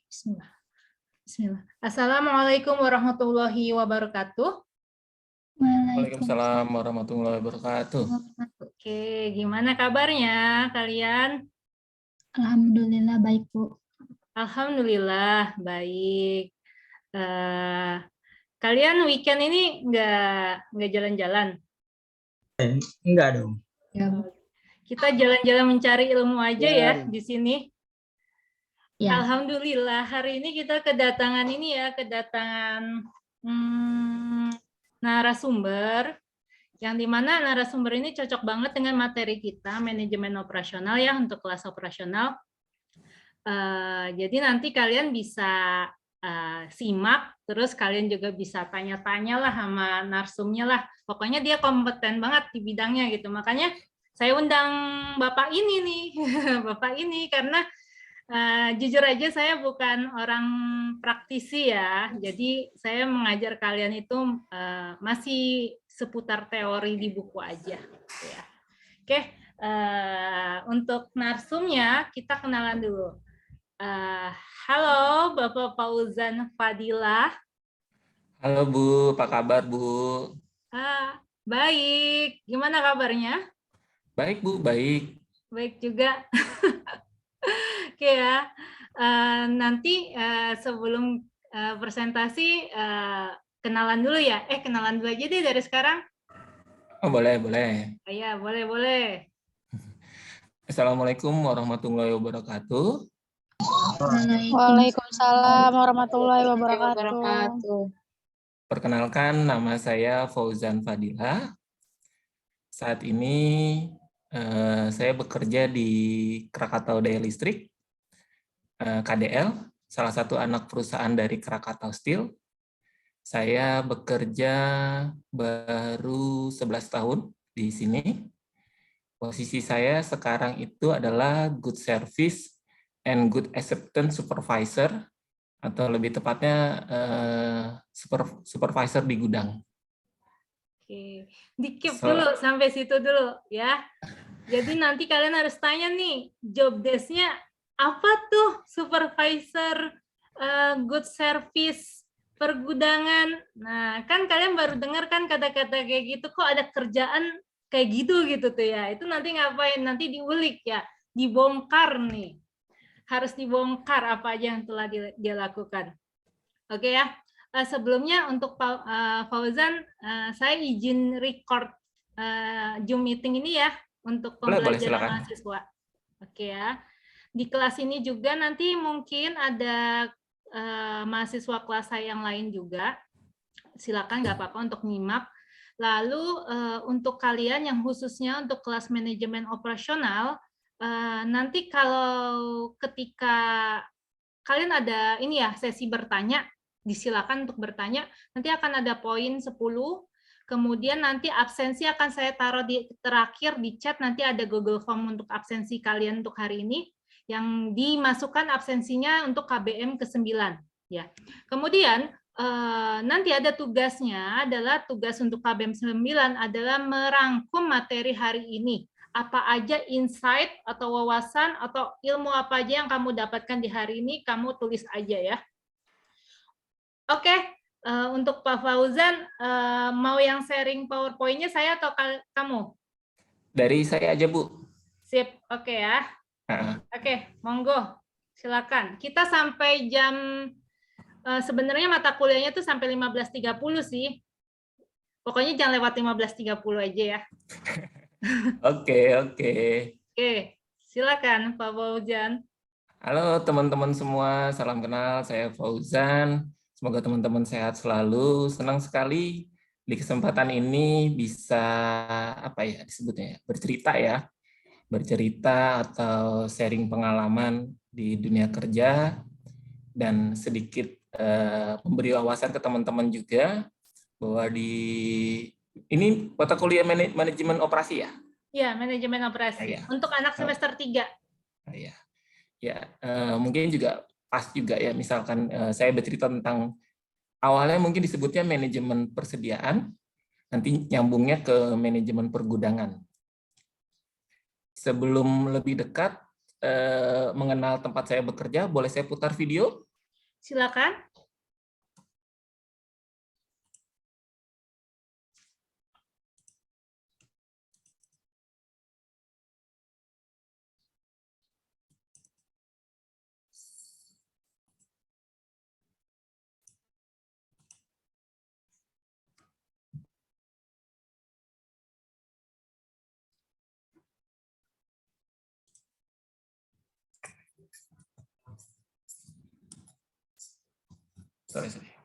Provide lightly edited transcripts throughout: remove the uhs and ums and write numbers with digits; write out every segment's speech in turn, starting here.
Bismillah. Bismillah. Assalamualaikum warahmatullahi wabarakatuh. Waalaikumsalam warahmatullahi wabarakatuh. Oke, gimana kabarnya kalian? Alhamdulillah baik, Bu. Alhamdulillah baik. Kalian weekend ini nggak jalan-jalan? Enggak dong. Ya, Bu. Kita jalan-jalan mencari ilmu aja ya Ya. di sini. Ya. Alhamdulillah hari ini kita kedatangan narasumber yang dimana narasumber ini cocok banget dengan materi kita manajemen operasional ya untuk kelas operasional. Jadi nanti kalian bisa simak, terus kalian juga bisa tanya-tanya lah sama narsumnya lah. Pokoknya dia kompeten banget di bidangnya gitu. Makanya saya undang Bapak ini nih, Bapak ini karena jujur aja saya bukan orang praktisi ya. Jadi saya mengajar kalian itu masih seputar teori di buku aja. Ya. Oke, untuk narsumnya kita kenalan dulu. Halo Bapak Fauzan Fadilah. Halo Bu, apa kabar Bu? Baik, gimana kabarnya? Baik Bu, baik. Baik juga. Oke ya, nanti sebelum presentasi kenalan dulu ya. Kenalan dulu aja deh dari sekarang. Oh boleh, boleh. Ya, boleh. Assalamualaikum warahmatullahi wabarakatuh. Waalaikumsalam warahmatullahi wabarakatuh. Perkenalkan, nama saya Fauzan Fadilah. Saat ini saya bekerja di Krakatau Daya Listrik, KDL, salah satu anak perusahaan dari Krakatau Steel. Saya bekerja baru 11 tahun di sini. Posisi saya sekarang itu adalah Good Service and Good Acceptance Supervisor, atau lebih tepatnya supervisor di gudang. Oke, di-keep dulu sampai situ dulu ya. Jadi nanti kalian harus tanya nih, job desk-nya apa tuh supervisor good service pergudangan. Nah, kan kalian baru dengar kan kata-kata kayak gitu, kok ada kerjaan kayak gitu tuh ya. Itu nanti ngapain? Nanti diulik ya, dibongkar nih. Harus dibongkar apa aja yang telah dia lakukan. Oke ya. Sebelumnya untuk Fauzan, saya izin record Zoom meeting ini ya untuk pembelajaran mahasiswa. Oke ya. Di kelas ini juga nanti mungkin ada mahasiswa kelas saya yang lain juga. Silakan nggak apa-apa untuk nyimak. Lalu untuk kalian yang khususnya untuk kelas manajemen operasional, nanti kalau ketika kalian ada ini ya sesi bertanya, disilakan untuk bertanya. Nanti akan ada poin 10. Kemudian nanti absensi akan saya taruh di terakhir di chat, nanti ada Google Form untuk absensi kalian untuk hari ini yang dimasukkan absensinya untuk KBM ke-9 ya. Kemudian nanti ada tugasnya adalah tugas untuk KBM 9 adalah merangkum materi hari ini. Apa aja insight atau wawasan atau ilmu apa aja yang kamu dapatkan di hari ini, kamu tulis aja ya. Oke, untuk Pak Fauzan, mau yang sharing PowerPoint-nya saya atau kamu? Dari saya aja, Bu. Sip, oke ya. Oke, monggo, silakan. Kita sampai jam, sebenarnya mata kuliahnya tuh sampai 15.30 sih. Pokoknya jangan lewat 15.30 aja ya. Oke. Oke, silakan Pak Fauzan. Halo teman-teman semua, salam kenal, saya Fauzan. Semoga teman-teman sehat selalu. Senang sekali di kesempatan ini bisa disebutnya bercerita atau sharing pengalaman di dunia kerja dan sedikit memberi wawasan ke teman-teman juga bahwa ini mata kuliah manajemen operasi ya. Ya, manajemen operasi. Untuk anak semester 3. Mungkin juga pas juga ya, misalkan saya bercerita tentang awalnya mungkin disebutnya manajemen persediaan, nanti nyambungnya ke manajemen pergudangan. Sebelum lebih dekat mengenal tempat saya bekerja, boleh saya putar video? Silakan. Sorry.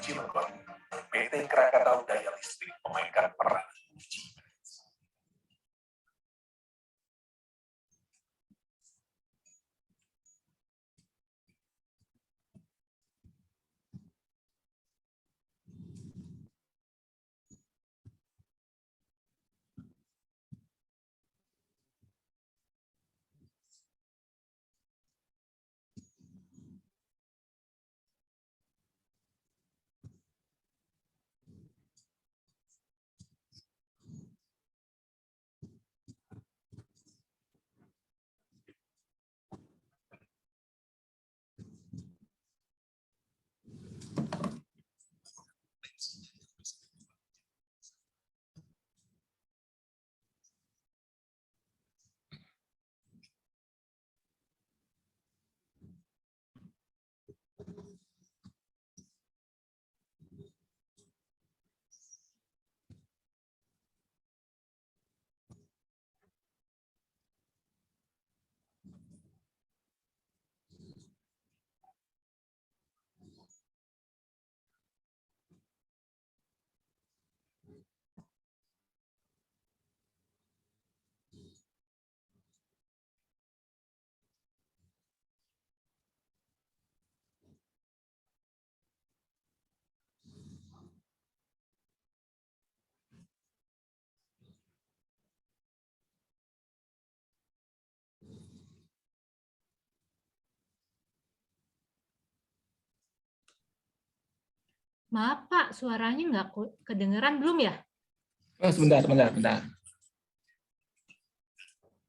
Cilegon, PT Krakatau Daya Listrik memainkan peran kunci. Maaf Pak, suaranya nggak kedengeran belum ya? Oh, sebentar.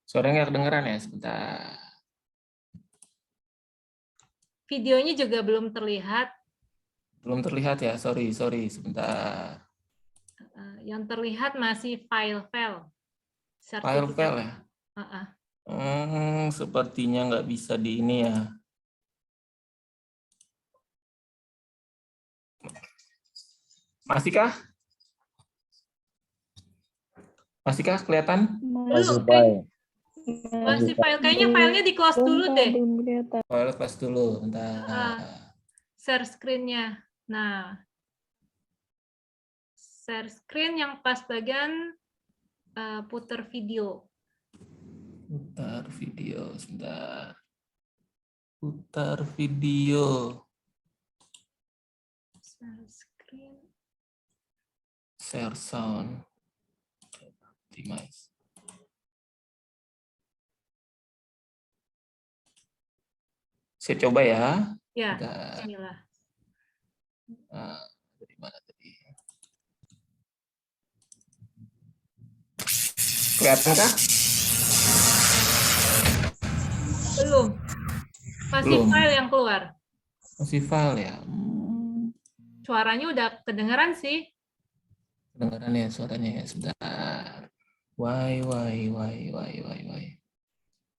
Suaranya nggak kedengeran ya, sebentar. Videonya juga belum terlihat. Belum terlihat ya, sorry, sebentar. Yang terlihat masih file-file. File-file ya? Sepertinya nggak bisa di ini ya. Masihkah? Masihkah kelihatan? Belum, masih file. Kayaknya filenya di close dulu deh. File close dulu, bentar. Share screen-nya. Nah, share screen yang pas bagian putar video. Putar video, sebentar. Putar video. Share screen. Share sound. Optimize. Saya coba ya. Ya, Bentar. bismillah. Dari mana tadi? Kelihatan kah? Belum. Masih Belum. file yang keluar. Masih file ya. Suaranya udah kedengeran sih. Kedengaran ya suaranya ya, sebentar. Why.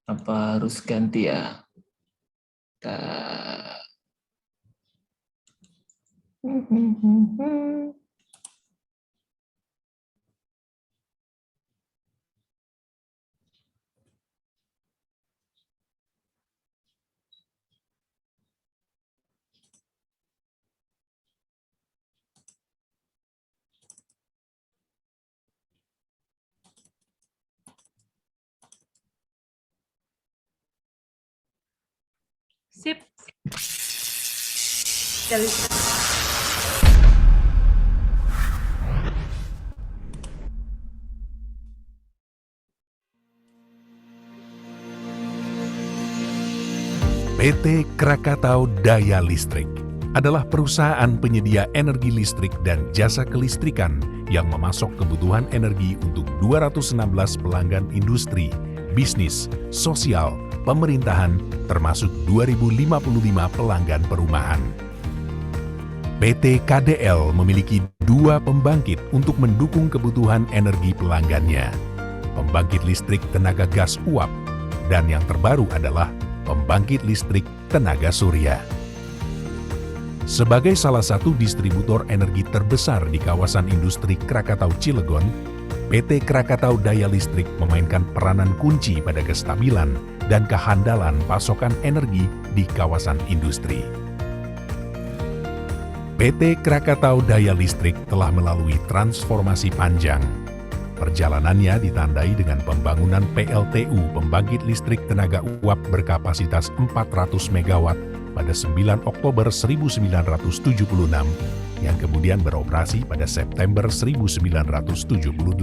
Apa harus ganti ya? PT Krakatau Daya Listrik adalah perusahaan penyedia energi listrik dan jasa kelistrikan yang memasok kebutuhan energi untuk 216 pelanggan industri, bisnis, sosial, pemerintahan, termasuk 2055 pelanggan perumahan. PT KDL memiliki 2 pembangkit untuk mendukung kebutuhan energi pelanggannya. Pembangkit listrik tenaga gas uap, dan yang terbaru adalah pembangkit listrik tenaga surya. Sebagai salah satu distributor energi terbesar di kawasan industri Krakatau Cilegon, PT Krakatau Daya Listrik memainkan peranan kunci pada kestabilan dan kehandalan pasokan energi di kawasan industri. PT Krakatau Daya Listrik telah melalui transformasi panjang. Perjalanannya ditandai dengan pembangunan PLTU pembangkit listrik tenaga uap berkapasitas 400 MW pada 9 Oktober 1976 yang kemudian beroperasi pada September 1978.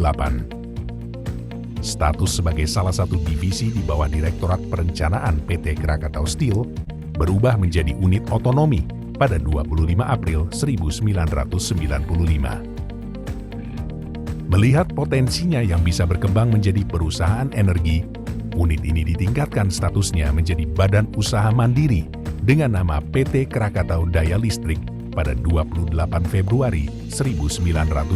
Status sebagai salah satu divisi di bawah Direktorat Perencanaan PT Krakatau Steel berubah menjadi unit otonomi pada 25 April 1995. Melihat potensinya yang bisa berkembang menjadi perusahaan energi, unit ini ditingkatkan statusnya menjadi badan usaha mandiri dengan nama PT Krakatau Daya Listrik pada 28 Februari 1996.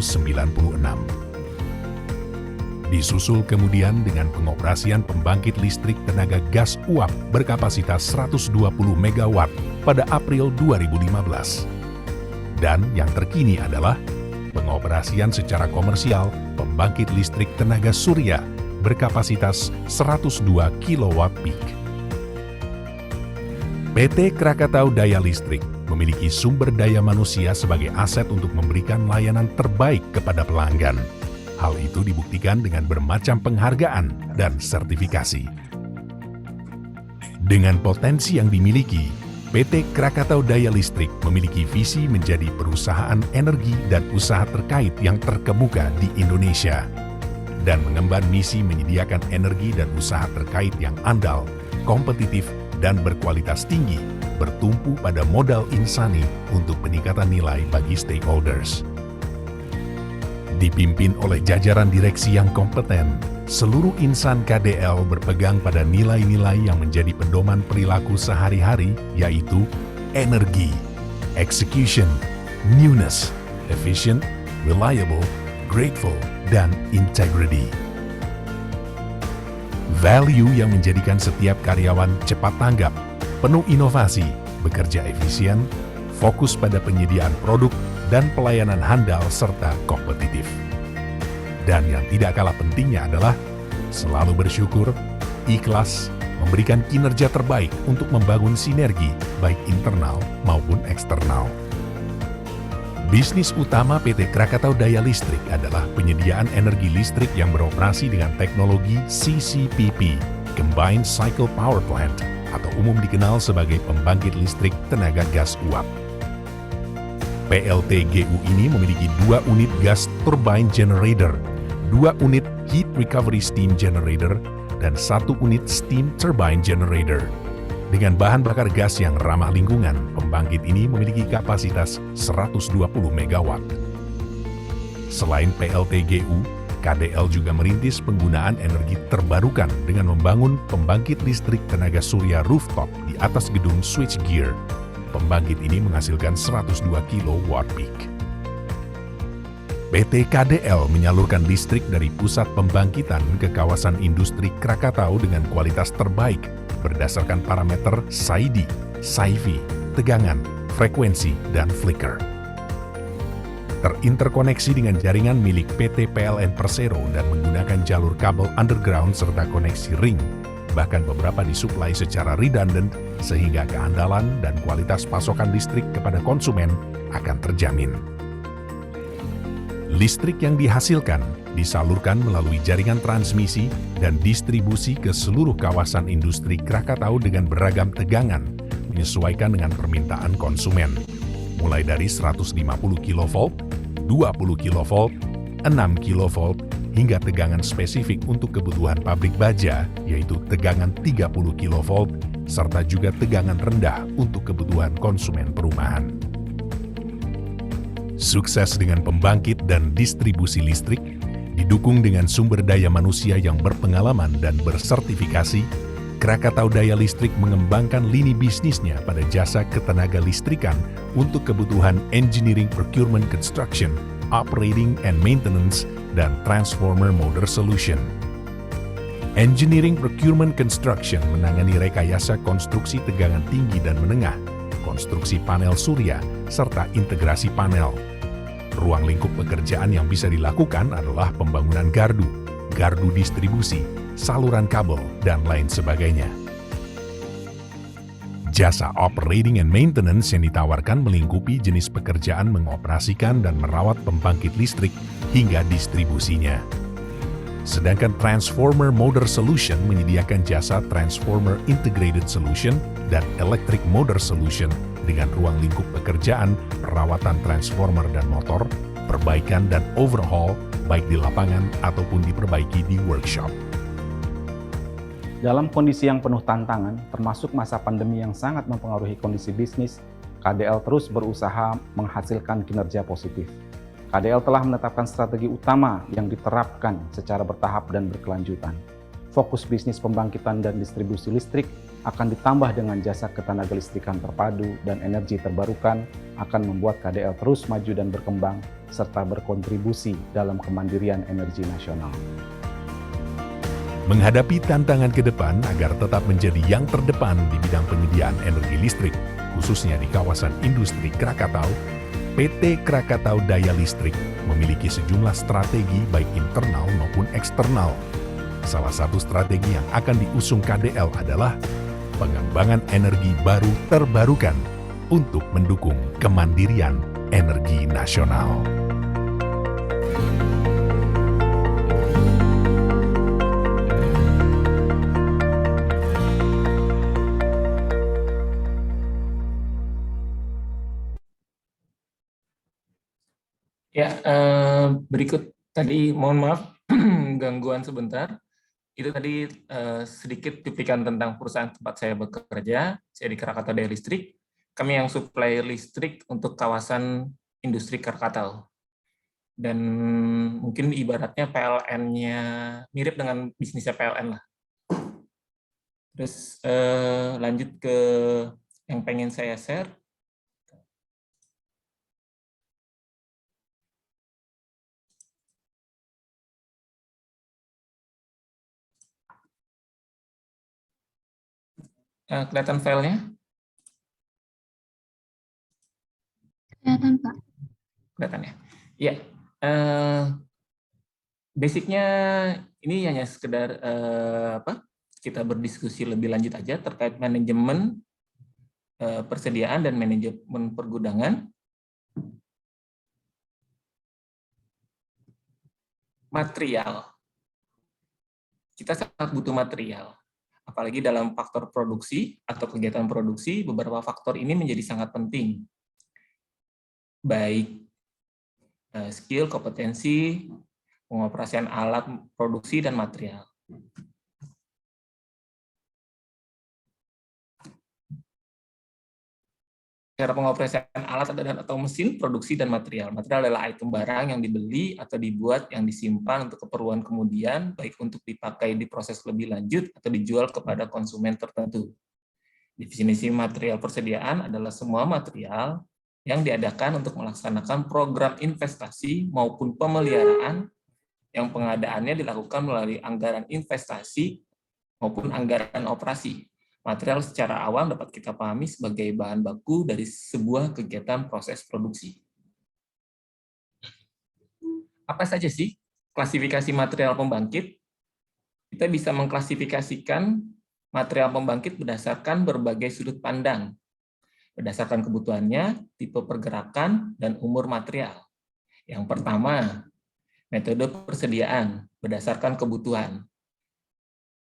Disusul kemudian dengan pengoperasian pembangkit listrik tenaga gas uap berkapasitas 120 MW pada April 2015. Dan yang terkini adalah pengoperasian secara komersial pembangkit listrik tenaga surya berkapasitas 102 kW peak. PT Krakatau Daya Listrik memiliki sumber daya manusia sebagai aset untuk memberikan layanan terbaik kepada pelanggan. Hal itu dibuktikan dengan bermacam penghargaan dan sertifikasi. Dengan potensi yang dimiliki, PT Krakatau Daya Listrik memiliki visi menjadi perusahaan energi dan usaha terkait yang terkemuka di Indonesia dan mengemban misi menyediakan energi dan usaha terkait yang andal, kompetitif, dan berkualitas tinggi, bertumpu pada modal insani untuk peningkatan nilai bagi stakeholders. Dipimpin oleh jajaran direksi yang kompeten, seluruh insan KDL berpegang pada nilai-nilai yang menjadi pedoman perilaku sehari-hari, yaitu energi, execution, newness, efficient, reliable, grateful, dan integrity. Value yang menjadikan setiap karyawan cepat tanggap, penuh inovasi, bekerja efisien, fokus pada penyediaan produk, dan pelayanan handal serta kompetitif. Dan yang tidak kalah pentingnya adalah selalu bersyukur, ikhlas, memberikan kinerja terbaik untuk membangun sinergi baik internal maupun eksternal. Bisnis utama PT Krakatau Daya Listrik adalah penyediaan energi listrik yang beroperasi dengan teknologi CCPP, Combined Cycle Power Plant, atau umum dikenal sebagai pembangkit listrik tenaga gas uap. PLTGU ini memiliki 2 unit gas turbine generator, 2 unit heat recovery steam generator, dan 1 unit steam turbine generator. Dengan bahan bakar gas yang ramah lingkungan, pembangkit ini memiliki kapasitas 120 MW. Selain PLTGU, KDL juga merintis penggunaan energi terbarukan dengan membangun pembangkit listrik tenaga surya rooftop di atas gedung switchgear. Pembangkit ini menghasilkan 102 kW peak. PT KDL menyalurkan listrik dari pusat pembangkitan ke kawasan industri Krakatau dengan kualitas terbaik berdasarkan parameter SAIDI, SAIFI, tegangan, frekuensi, dan flicker. Terinterkoneksi dengan jaringan milik PT PLN Persero dan menggunakan jalur kabel underground serta koneksi ring, bahkan beberapa disuplai secara redundant sehingga keandalan dan kualitas pasokan listrik kepada konsumen akan terjamin. Listrik yang dihasilkan disalurkan melalui jaringan transmisi dan distribusi ke seluruh kawasan industri Krakatau dengan beragam tegangan, menyesuaikan dengan permintaan konsumen, mulai dari 150 kV, 20 kV, 6 kV, hingga tegangan spesifik untuk kebutuhan pabrik baja, yaitu tegangan 30 kV, serta juga tegangan rendah untuk kebutuhan konsumen perumahan. Sukses dengan pembangkit dan distribusi listrik, didukung dengan sumber daya manusia yang berpengalaman dan bersertifikasi, Krakatau Daya Listrik mengembangkan lini bisnisnya pada jasa ketenaga listrikan untuk kebutuhan engineering procurement construction, operating and maintenance, dan transformer motor solution. Engineering procurement construction menangani rekayasa konstruksi tegangan tinggi dan menengah, konstruksi panel surya, serta integrasi panel. Ruang lingkup pekerjaan yang bisa dilakukan adalah pembangunan gardu, gardu distribusi, saluran kabel, dan lain sebagainya. Jasa operating and maintenance yang ditawarkan melingkupi jenis pekerjaan mengoperasikan dan merawat pembangkit listrik hingga distribusinya. Sedangkan Transformer Motor Solution menyediakan jasa Transformer Integrated Solution dan Electric Motor Solution dengan ruang lingkup pekerjaan, perawatan transformer dan motor, perbaikan dan overhaul baik di lapangan ataupun diperbaiki di workshop. Dalam kondisi yang penuh tantangan, termasuk masa pandemi yang sangat mempengaruhi kondisi bisnis, KDL terus berusaha menghasilkan kinerja positif. KDL telah menetapkan strategi utama yang diterapkan secara bertahap dan berkelanjutan. Fokus bisnis pembangkitan dan distribusi listrik akan ditambah dengan jasa ketenagalistrikan terpadu dan energi terbarukan akan membuat KDL terus maju dan berkembang serta berkontribusi dalam kemandirian energi nasional. Menghadapi tantangan ke depan agar tetap menjadi yang terdepan di bidang penyediaan energi listrik, khususnya di kawasan industri Krakatau, PT Krakatau Daya Listrik memiliki sejumlah strategi baik internal maupun eksternal. Salah satu strategi yang akan diusung KDL adalah pengembangan energi baru terbarukan untuk mendukung kemandirian energi nasional. Ya, berikut tadi mohon maaf gangguan sebentar. Itu tadi sedikit cuplikan tentang perusahaan tempat saya bekerja. Saya di Krakatau Daya Listrik. Kami yang suplai listrik untuk kawasan industri Krakatau. Dan mungkin ibaratnya PLN-nya mirip dengan bisnisnya PLN lah. Terus lanjut ke yang pengen saya share. Kelihatan filenya? Kelihatan, Pak. Kelihatan ya? Iya. Basicnya ini hanya sekedar kita berdiskusi lebih lanjut aja terkait manajemen persediaan dan manajemen pergudangan. Material. Kita sangat butuh material. Apalagi dalam faktor produksi atau kegiatan produksi, beberapa faktor ini menjadi sangat penting. Baik skill, kompetensi, pengoperasian alat produksi, dan material. Cara pengoperasian alat atau mesin, produksi, dan material. Material adalah item barang yang dibeli atau dibuat yang disimpan untuk keperluan kemudian, baik untuk dipakai di proses lebih lanjut atau dijual kepada konsumen tertentu. Definisi material persediaan adalah semua material yang diadakan untuk melaksanakan program investasi maupun pemeliharaan yang pengadaannya dilakukan melalui anggaran investasi maupun anggaran operasi. Material secara awam dapat kita pahami sebagai bahan baku dari sebuah kegiatan proses produksi. Apa saja sih klasifikasi material pembangkit? Kita bisa mengklasifikasikan material pembangkit berdasarkan berbagai sudut pandang, berdasarkan kebutuhannya, tipe pergerakan, dan umur material. Yang pertama, metode persediaan berdasarkan kebutuhan,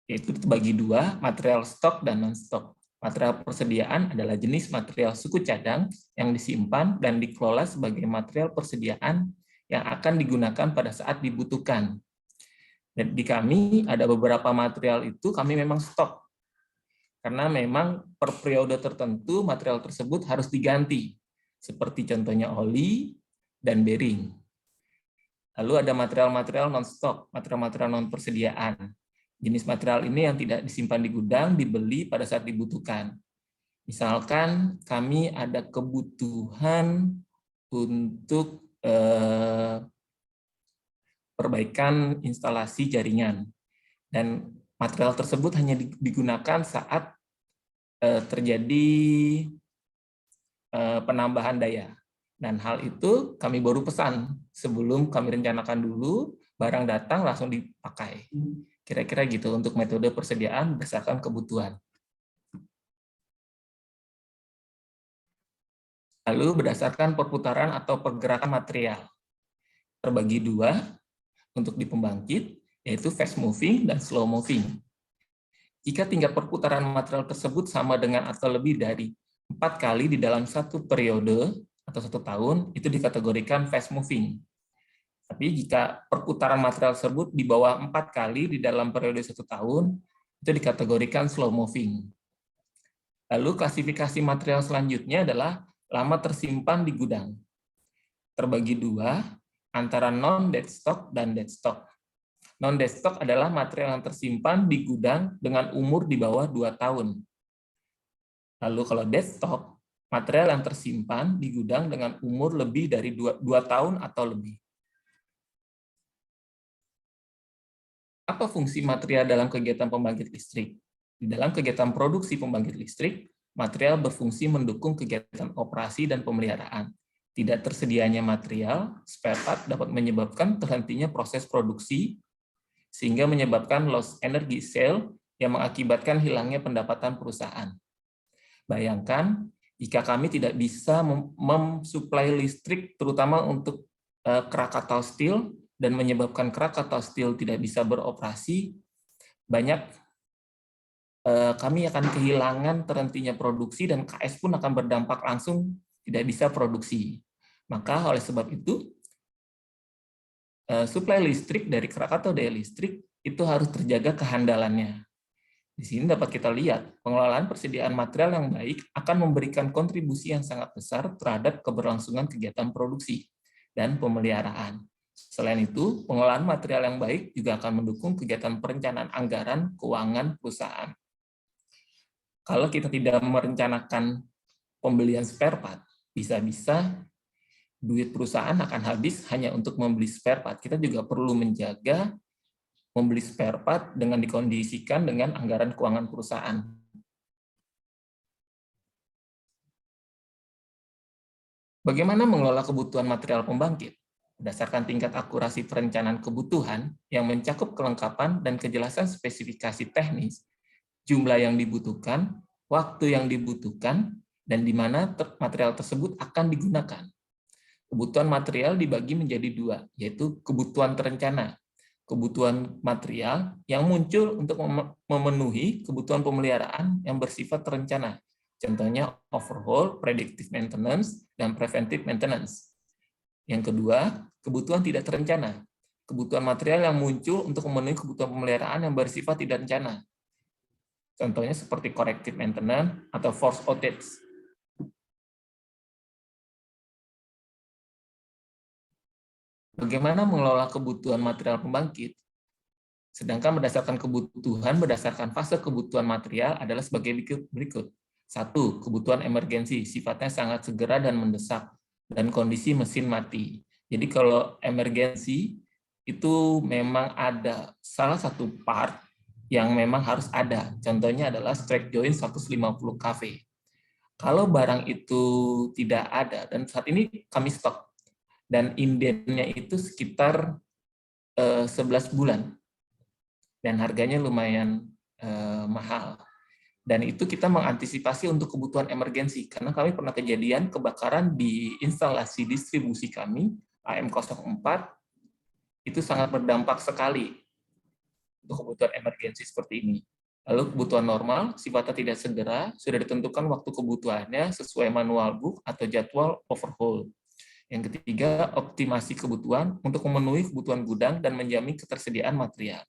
yaitu terbagi dua, material stok dan non-stok. Material persediaan adalah jenis material suku cadang yang disimpan dan dikelola sebagai material persediaan yang akan digunakan pada saat dibutuhkan. Dan di kami ada beberapa material itu kami memang stok. Karena memang per periode tertentu material tersebut harus diganti. Seperti contohnya oli dan bearing. Lalu ada material-material non-stok, material-material non-persediaan. Jenis material ini yang tidak disimpan di gudang, dibeli pada saat dibutuhkan. Misalkan kami ada kebutuhan untuk perbaikan instalasi jaringan. Dan material tersebut hanya digunakan saat terjadi penambahan daya. Dan hal itu kami baru pesan sebelum kami rencanakan dulu, barang datang langsung dipakai. Kira-kira gitu untuk metode persediaan berdasarkan kebutuhan. Lalu berdasarkan perputaran atau pergerakan material. Terbagi dua untuk di pembangkit, yaitu fast moving dan slow moving. Jika tingkat perputaran material tersebut sama dengan atau lebih dari 4 kali di dalam satu periode atau 1 tahun, itu dikategorikan fast moving. Tapi jika perputaran material tersebut di bawah 4 kali di dalam periode 1 tahun, itu dikategorikan slow moving. Lalu klasifikasi material selanjutnya adalah lama tersimpan di gudang. Terbagi dua, antara non-dead stock dan dead stock. Non-dead stock adalah material yang tersimpan di gudang dengan umur di bawah 2 tahun. Lalu kalau dead stock, material yang tersimpan di gudang dengan umur lebih dari 2 tahun atau lebih. Apa fungsi material dalam kegiatan pembangkit listrik? Di dalam kegiatan produksi pembangkit listrik, material berfungsi mendukung kegiatan operasi dan pemeliharaan. Tidak tersedianya material, spare part dapat menyebabkan terhentinya proses produksi, sehingga menyebabkan loss energy sale yang mengakibatkan hilangnya pendapatan perusahaan. Bayangkan, jika kami tidak bisa mensuplai listrik, terutama untuk Krakatau Steel, dan menyebabkan Krakatau Steel tidak bisa beroperasi, kami akan kehilangan terhentinya produksi dan KS pun akan berdampak langsung tidak bisa produksi. Maka oleh sebab itu, suplai listrik dari Krakatau Daya Listrik itu harus terjaga kehandalannya. Di sini dapat kita lihat, pengelolaan persediaan material yang baik akan memberikan kontribusi yang sangat besar terhadap keberlangsungan kegiatan produksi dan pemeliharaan. Selain itu, pengelolaan material yang baik juga akan mendukung kegiatan perencanaan anggaran keuangan perusahaan. Kalau kita tidak merencanakan pembelian spare part, bisa-bisa duit perusahaan akan habis hanya untuk membeli spare part. Kita juga perlu menjaga membeli spare part dengan dikondisikan dengan anggaran keuangan perusahaan. Bagaimana mengelola kebutuhan material pembangkit? Berdasarkan tingkat akurasi perencanaan kebutuhan yang mencakup kelengkapan dan kejelasan spesifikasi teknis, jumlah yang dibutuhkan, waktu yang dibutuhkan, dan di mana material tersebut akan digunakan. Kebutuhan material dibagi menjadi dua, yaitu kebutuhan terencana, kebutuhan material yang muncul untuk memenuhi kebutuhan pemeliharaan yang bersifat terencana. Contohnya overhaul, predictive maintenance, dan preventive maintenance. Yang kedua, kebutuhan tidak terencana. Kebutuhan material yang muncul untuk memenuhi kebutuhan pemeliharaan yang bersifat tidak terencana. Contohnya seperti corrective maintenance atau force outage. Bagaimana mengelola kebutuhan material pembangkit? Sedangkan berdasarkan kebutuhan, berdasarkan fase kebutuhan material adalah sebagai berikut. 1. Kebutuhan emergensi, sifatnya sangat segera dan mendesak, dan kondisi mesin mati. Jadi kalau emergensi, itu memang ada salah satu part yang memang harus ada. Contohnya adalah strike joint 150 kV. Kalau barang itu tidak ada, dan saat ini kami stok, dan indennya itu sekitar 11 bulan, dan harganya lumayan mahal. Dan itu kita mengantisipasi untuk kebutuhan emergensi, karena kami pernah kejadian kebakaran di instalasi distribusi kami, AM04, itu sangat berdampak sekali untuk kebutuhan emergensi seperti ini. Lalu kebutuhan normal, sifatnya tidak segera, sudah ditentukan waktu kebutuhannya sesuai manual book atau jadwal overhaul. Yang ketiga, optimasi kebutuhan untuk memenuhi kebutuhan gudang dan menjamin ketersediaan material.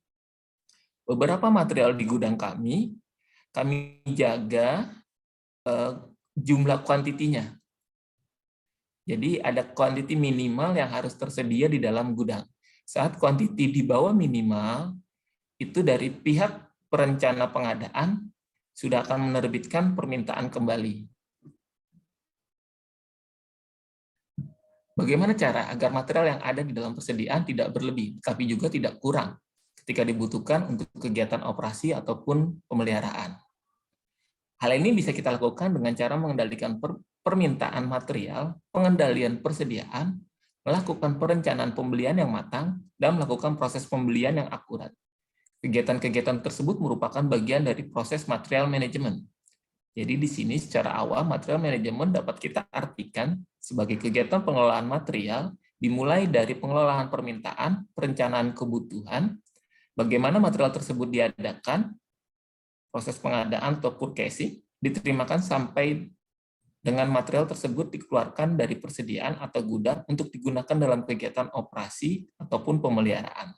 Beberapa material di gudang kami jaga jumlah kuantitinya. Jadi ada kuantiti minimal yang harus tersedia di dalam gudang. Saat kuantiti di bawah minimal, itu dari pihak perencana pengadaan sudah akan menerbitkan permintaan kembali. Bagaimana cara agar material yang ada di dalam persediaan tidak berlebih, tapi juga tidak kurang ketika dibutuhkan untuk kegiatan operasi ataupun pemeliharaan? Hal ini bisa kita lakukan dengan cara mengendalikan permintaan material, pengendalian persediaan, melakukan perencanaan pembelian yang matang, dan melakukan proses pembelian yang akurat. Kegiatan-kegiatan tersebut merupakan bagian dari proses material manajemen. Jadi di sini secara awal material manajemen dapat kita artikan sebagai kegiatan pengelolaan material dimulai dari pengelolaan permintaan, perencanaan kebutuhan, bagaimana material tersebut diadakan, proses pengadaan atau purchasing, diterimakan sampai dengan material tersebut dikeluarkan dari persediaan atau gudang untuk digunakan dalam kegiatan operasi ataupun pemeliharaan.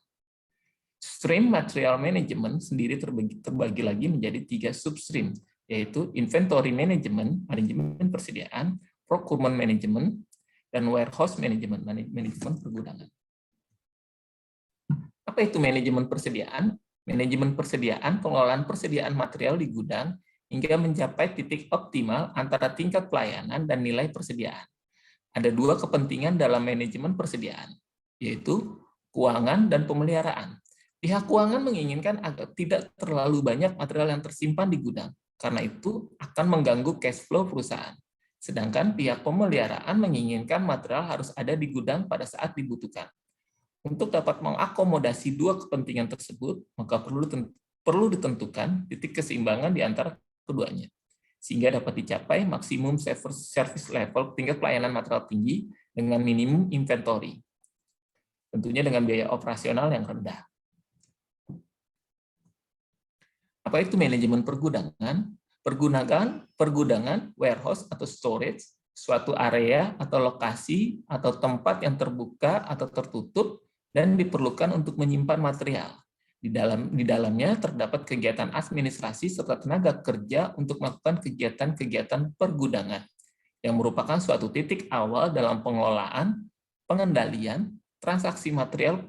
Stream material management sendiri terbagi lagi menjadi 3 substream, yaitu inventory management, manajemen persediaan, procurement management, dan warehouse management, manajemen pergudangan. Apa itu manajemen persediaan? Manajemen persediaan, pengelolaan persediaan material di gudang hingga mencapai titik optimal antara tingkat pelayanan dan nilai persediaan. Ada 2 kepentingan dalam manajemen persediaan, yaitu keuangan dan pemeliharaan. Pihak keuangan menginginkan agar tidak terlalu banyak material yang tersimpan di gudang, karena itu akan mengganggu cash flow perusahaan. Sedangkan pihak pemeliharaan menginginkan material harus ada di gudang pada saat dibutuhkan. Untuk dapat mengakomodasi 2 kepentingan tersebut, maka perlu ditentukan titik keseimbangan di antara keduanya, sehingga dapat dicapai maksimum service level tingkat pelayanan material tinggi dengan minimum inventory. Tentunya dengan biaya operasional yang rendah. Apa itu manajemen pergudangan? Pergudangan, warehouse atau storage, suatu area atau lokasi atau tempat yang terbuka atau tertutup dan diperlukan untuk menyimpan material. Di dalamnya terdapat kegiatan administrasi serta tenaga kerja untuk melakukan kegiatan-kegiatan pergudangan, yang merupakan suatu titik awal dalam pengelolaan, pengendalian, transaksi material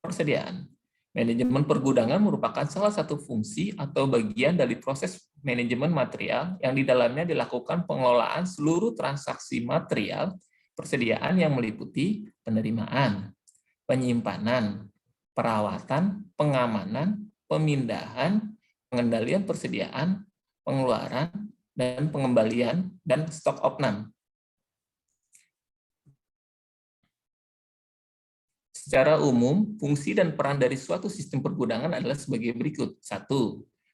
persediaan. Manajemen pergudangan merupakan salah satu fungsi atau bagian dari proses manajemen material yang di dalamnya dilakukan pengelolaan seluruh transaksi material persediaan yang meliputi penerimaan, penyimpanan, perawatan, pengamanan, pemindahan, pengendalian persediaan, pengeluaran, dan pengembalian, dan stok opnam. Secara umum, fungsi dan peran dari suatu sistem pergudangan adalah sebagai berikut. 1.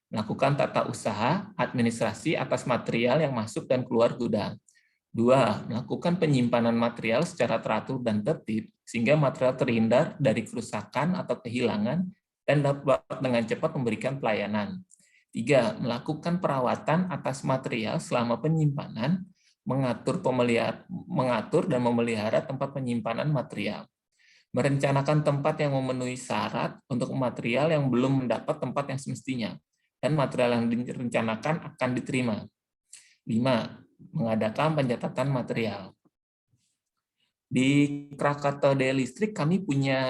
Melakukan tata usaha, administrasi atas material yang masuk dan keluar gudang. 2. Melakukan penyimpanan material secara teratur dan tertib, sehingga material terhindar dari kerusakan atau kehilangan dan dapat dengan cepat memberikan pelayanan. 3. Melakukan perawatan atas material selama penyimpanan, mengatur dan memelihara tempat penyimpanan material. Merencanakan tempat yang memenuhi syarat untuk material yang belum mendapat tempat yang semestinya, dan material yang direncanakan akan diterima. 5. Mengadakan pencatatan material. Di Krakatau Daya Listrik kami punya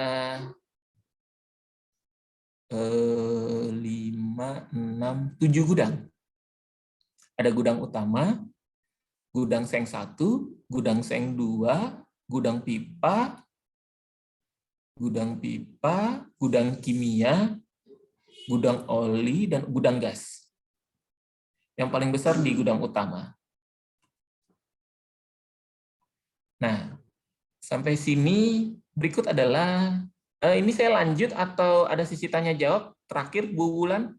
5, 6, 7 gudang. Ada gudang utama, gudang seng 1, gudang seng 2, gudang pipa, gudang kimia, gudang oli, dan gudang gas. Yang paling besar di gudang utama. Nah, sampai sini berikut adalah, ini saya lanjut atau ada sisi tanya jawab terakhir Bu Wulan?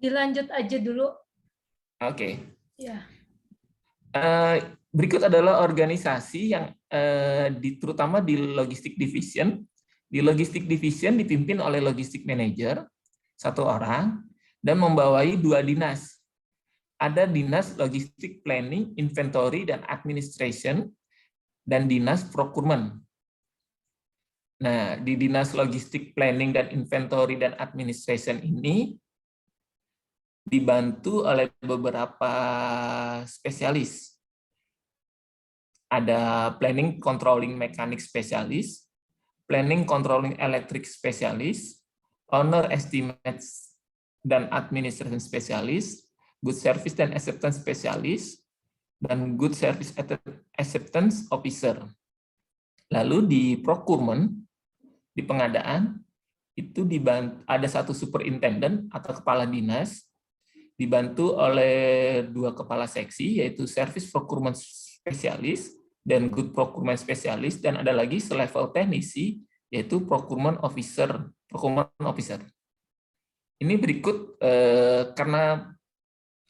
Dilanjut aja dulu. Oke. Ya. Berikut adalah organisasi yang terutama di logistik division Di Logistik Division dipimpin oleh Logistik Manager, 1 orang, dan membawai 2 dinas. Ada Dinas Logistik Planning, Inventory, dan Administration, dan Dinas Procurement. Nah, di Dinas Logistik Planning dan Inventory dan Administration ini dibantu oleh beberapa spesialis. Ada Planning Controlling Mechanic Specialist, Planning Controlling Electric Specialist, Owner Estimates dan Administration Specialist, Good Service dan Acceptance Specialist, dan Good Service Acceptance Officer. Lalu di Procurement, di pengadaan, itu ada 1 superintendent atau kepala dinas, dibantu oleh 2 kepala seksi, yaitu Service Procurement Specialist dan Good Procurement Specialist, dan ada lagi selevel teknisi, yaitu Procurement Officer. Ini berikut, karena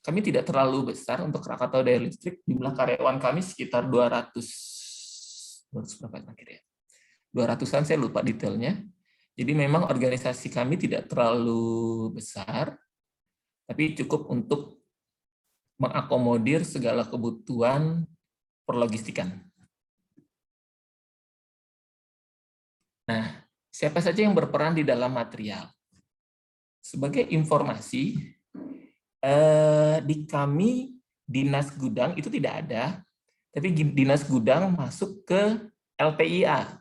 kami tidak terlalu besar untuk Krakatau Daya Listrik, jumlah karyawan kami sekitar 200 berapa kira-kira? 200-an, saya lupa detailnya. Jadi memang organisasi kami tidak terlalu besar, tapi cukup untuk mengakomodir segala kebutuhan perlogistikan. Nah, siapa saja yang berperan di dalam material? Sebagai informasi, di kami Dinas Gudang itu tidak ada, tapi Dinas Gudang masuk ke LPIA,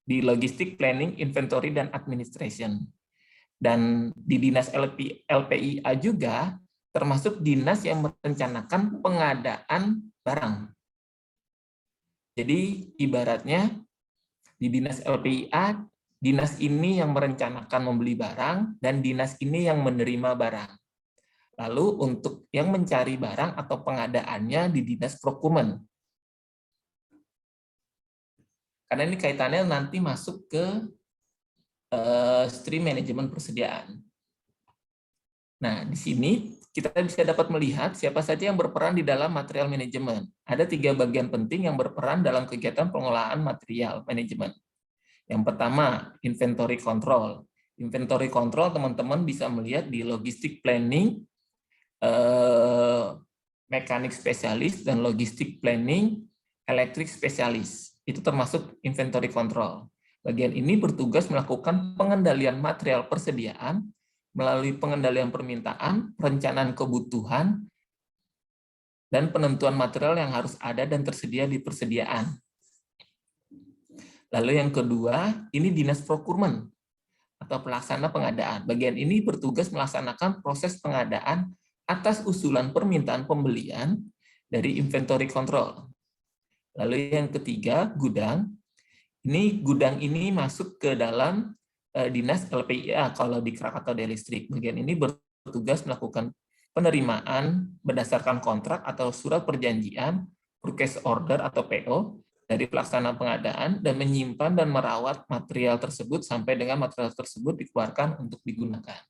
di Logistik Planning, Inventory, dan Administration. Dan di Dinas LPIA juga termasuk dinas yang merencanakan pengadaan barang. Jadi ibaratnya di Dinas LPIA, dinas ini yang merencanakan membeli barang, dan dinas ini yang menerima barang. Lalu untuk yang mencari barang atau pengadaannya di Dinas Procurement. Karena ini kaitannya nanti masuk ke stream manajemen persediaan. Nah, di sini kita bisa dapat melihat siapa saja yang berperan di dalam material manajemen. Ada 3 bagian penting yang berperan dalam kegiatan pengelolaan material manajemen. Yang pertama, inventory control. Inventory control teman-teman bisa melihat di logistik planning, mekanik spesialis, dan logistik planning, elektrik spesialis. Itu termasuk inventory control. Bagian ini bertugas melakukan pengendalian material persediaan melalui pengendalian permintaan, perencanaan kebutuhan, dan penentuan material yang harus ada dan tersedia di persediaan. Lalu yang kedua, ini Dinas Procurement atau pelaksana pengadaan. Bagian ini bertugas melaksanakan proses pengadaan atas usulan permintaan pembelian dari inventory control. Lalu yang ketiga, gudang. Ini gudang ini masuk ke dalam Dinas LPIA kalau di Krakatau Daya Listrik. Bagian ini bertugas melakukan penerimaan berdasarkan kontrak atau surat perjanjian, purchase order atau PO dari pelaksana pengadaan, dan menyimpan dan merawat material tersebut sampai dengan material tersebut dikeluarkan untuk digunakan.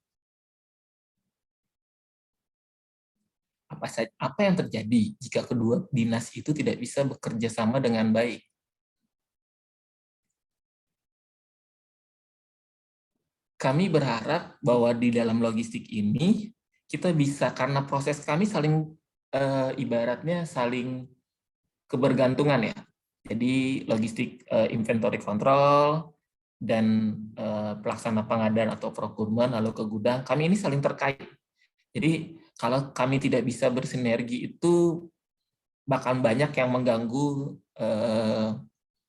Apa yang terjadi jika kedua dinas itu tidak bisa bekerja sama dengan baik? Kami berharap bahwa di dalam logistik ini kita bisa, karena proses kami saling ibaratnya saling kebergantungan ya. Jadi logistik inventory control dan pelaksana pengadaan atau procurement lalu ke gudang, kami ini saling terkait. Jadi kalau kami tidak bisa bersinergi itu bahkan banyak yang mengganggu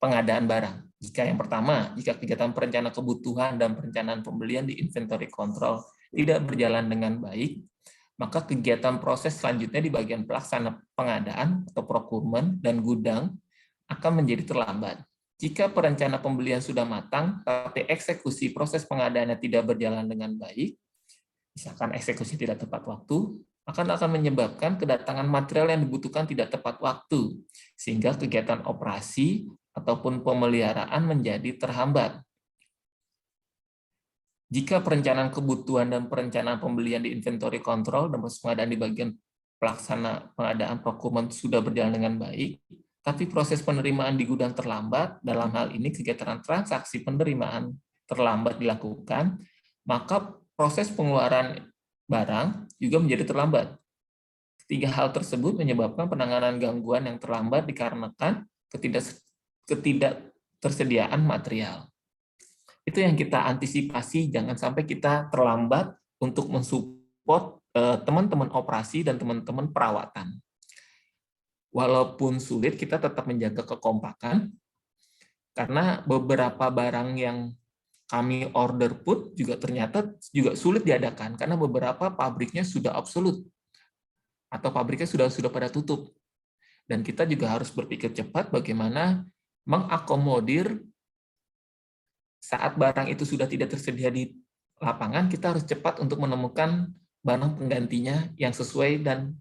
pengadaan barang. Jika yang pertama, jika kegiatan perencanaan kebutuhan dan perencanaan pembelian di inventory control tidak berjalan dengan baik, maka kegiatan proses selanjutnya di bagian pelaksana pengadaan atau procurement dan gudang akan menjadi terlambat. Jika perencanaan pembelian sudah matang, tapi eksekusi proses pengadaannya tidak berjalan dengan baik, misalkan eksekusi tidak tepat waktu, akan menyebabkan kedatangan material yang dibutuhkan tidak tepat waktu, sehingga kegiatan operasi ataupun pemeliharaan menjadi terhambat. Jika perencanaan kebutuhan dan perencanaan pembelian di inventory control dan proses pengadaan di bagian pelaksana pengadaan procurement sudah berjalan dengan baik, tapi proses penerimaan di gudang terlambat, dalam hal ini kegiatan transaksi penerimaan terlambat dilakukan, maka proses pengeluaran barang juga menjadi terlambat. Ketiga hal tersebut menyebabkan penanganan gangguan yang terlambat dikarenakan ketidaktersediaan material. Itu yang kita antisipasi, jangan sampai kita terlambat untuk mensupport teman-teman operasi dan teman-teman perawatan. Walaupun sulit, kita tetap menjaga kekompakan, karena beberapa barang yang kami order pun juga ternyata juga sulit diadakan, karena beberapa pabriknya sudah absolut, atau pabriknya sudah pada tutup. Dan kita juga harus berpikir cepat bagaimana mengakomodir saat barang itu sudah tidak tersedia di lapangan, kita harus cepat untuk menemukan barang penggantinya yang sesuai dan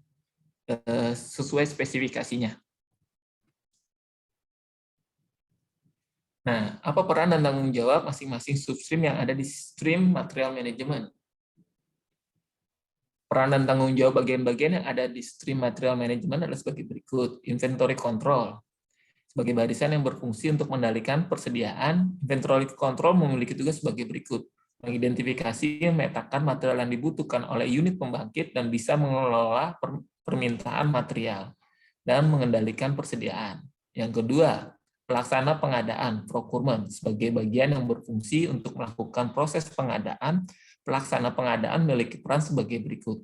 sesuai spesifikasinya. Nah, apa peran dan tanggung jawab masing-masing substream yang ada di stream material management? Peran dan tanggung jawab bagian-bagian yang ada di stream material management adalah sebagai berikut. Inventory control. Sebagai barisan yang berfungsi untuk mengendalikan persediaan, inventory control memiliki tugas sebagai berikut. Mengidentifikasi, memetakan material yang dibutuhkan oleh unit pembangkit dan bisa mengelola permintaan material dan mengendalikan persediaan. Yang kedua, pelaksana pengadaan, procurement, sebagai bagian yang berfungsi untuk melakukan proses pengadaan. Pelaksana pengadaan memiliki peran sebagai berikut.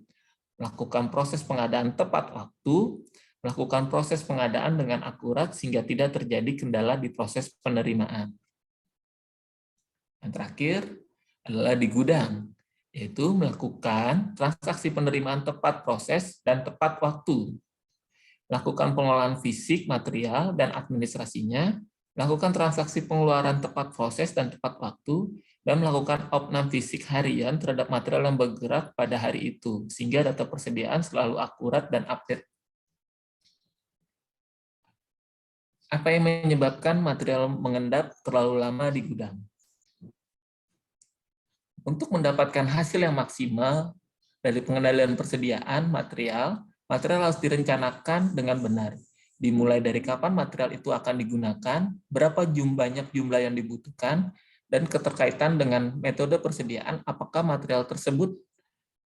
Melakukan proses pengadaan tepat waktu, melakukan proses pengadaan dengan akurat sehingga tidak terjadi kendala di proses penerimaan. Yang terakhir adalah di gudang, yaitu melakukan transaksi penerimaan tepat proses dan tepat waktu. Melakukan pengelolaan fisik, material, dan administrasinya, melakukan transaksi pengeluaran tepat proses dan tepat waktu, dan melakukan opnam fisik harian terhadap material yang bergerak pada hari itu, sehingga data persediaan selalu akurat dan update. Apa yang menyebabkan material mengendap terlalu lama di gudang? Untuk mendapatkan hasil yang maksimal dari pengendalian persediaan material harus direncanakan dengan benar. Dimulai dari kapan material itu akan digunakan, berapa banyak jumlah yang dibutuhkan, dan keterkaitan dengan metode persediaan, apakah material tersebut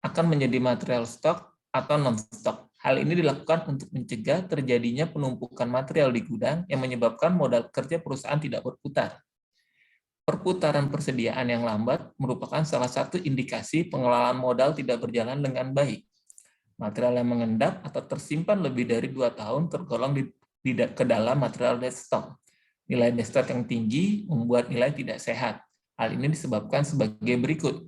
akan menjadi material stok atau non-stok. Hal ini dilakukan untuk mencegah terjadinya penumpukan material di gudang yang menyebabkan modal kerja perusahaan tidak berputar. Perputaran persediaan yang lambat merupakan salah satu indikasi pengelolaan modal tidak berjalan dengan baik. Material yang mengendap atau tersimpan lebih dari 2 tahun tergolong ke dalam material dead stock. Nilai dead stock yang tinggi membuat nilai tidak sehat. Hal ini disebabkan sebagai berikut.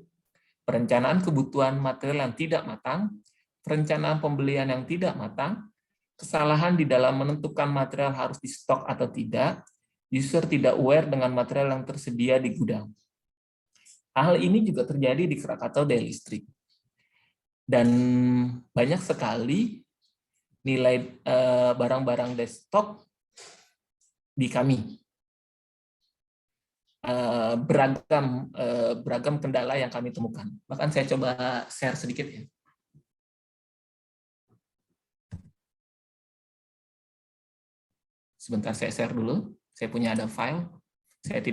Perencanaan kebutuhan material yang tidak matang, perencanaan pembelian yang tidak matang, kesalahan di dalam menentukan material harus di stok atau tidak, user tidak aware dengan material yang tersedia di gudang. Hal ini juga terjadi di Krakatau Daya Listrik. Dan banyak sekali nilai barang-barang dead stock di kami. Beragam kendala yang kami temukan. Bahkan saya coba share sedikit ya. Sebentar saya share dulu. Saya punya ada file. Saya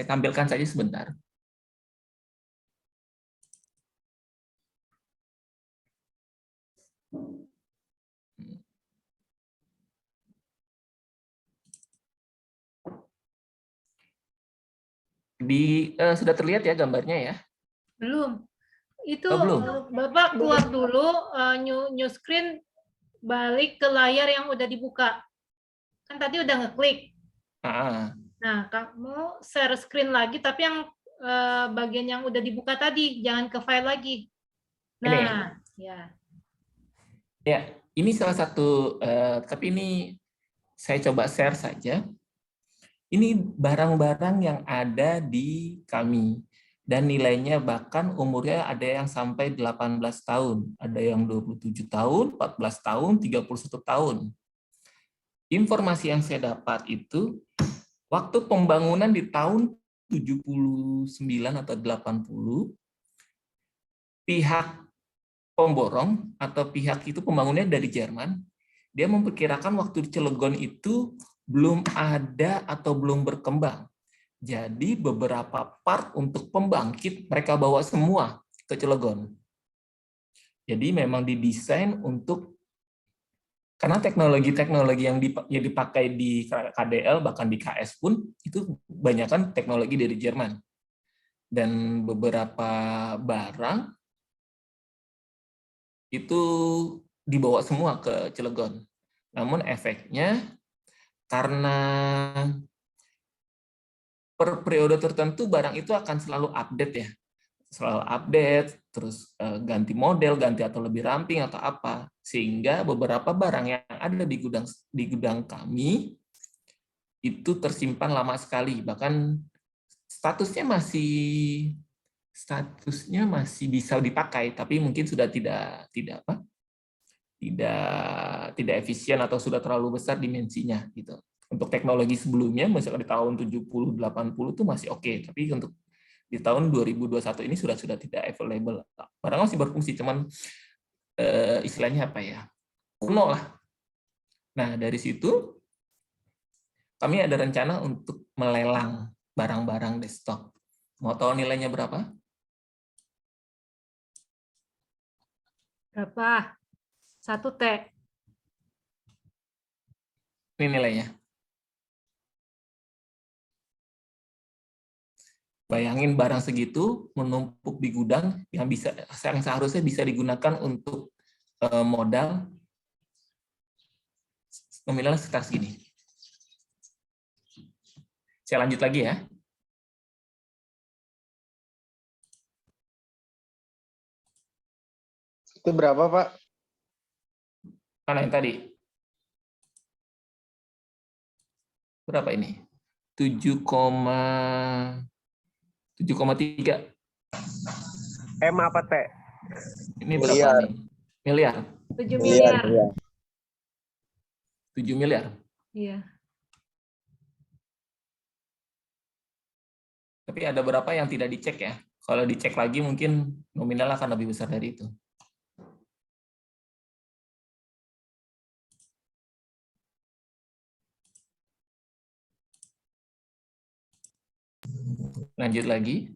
tampilkan saja sebentar. Sudah terlihat ya gambarnya ya? Belum. Itu belum. Bapak keluar dulu, new screen, balik ke layar yang udah dibuka. Kan tadi udah ngeklik. Nah, kamu share screen lagi, tapi yang bagian yang udah dibuka tadi, jangan ke file lagi. Nah, ya. Ya, ini salah satu, tapi ini saya coba share saja. Ini barang-barang yang ada di kami. Dan nilainya bahkan umurnya ada yang sampai 18 tahun. Ada yang 27 tahun, 14 tahun, 31 tahun. Informasi yang saya dapat itu, waktu pembangunan di tahun 79 atau 80, pihak pemborong atau pihak itu pembangunnya dari Jerman, dia memperkirakan waktu di Cilegon itu belum ada atau belum berkembang. Jadi beberapa part untuk pembangkit mereka bawa semua ke Cilegon. Jadi memang didesain untuk, karena teknologi-teknologi yang dipakai di KDL, bahkan di KS pun, itu banyakkan teknologi dari Jerman. Dan beberapa barang itu dibawa semua ke Cilegon. Namun efeknya, karena per periode tertentu barang itu akan selalu update ya, selalu update, terus ganti model, ganti atau lebih ramping atau apa, sehingga beberapa barang yang ada di gudang kami itu tersimpan lama sekali, bahkan statusnya masih bisa dipakai, tapi mungkin sudah tidak efisien atau sudah terlalu besar dimensinya gitu. Untuk teknologi sebelumnya, misalnya di tahun 70-80 itu masih oke, tapi untuk di tahun 2021 ini sudah tidak available. Barang masih berfungsi, cuman istilahnya apa ya, kuno lah. Nah, dari situ kami ada rencana untuk melelang barang-barang desktop. Mau tahu nilainya berapa? Berapa? 1T. Ini nilainya. Bayangin barang segitu menumpuk di gudang yang seharusnya bisa digunakan untuk modal nominal sekitar segini. Saya lanjut lagi ya. Itu berapa, Pak? Mana yang tadi? Berapa ini? 7,3. M apa T? Ini berapa nih? Miliar. 7 miliar. 7 miliar. Iya. Tapi ada berapa yang tidak dicek ya? Kalau dicek lagi mungkin nominal akan lebih besar dari itu. Lanjut lagi.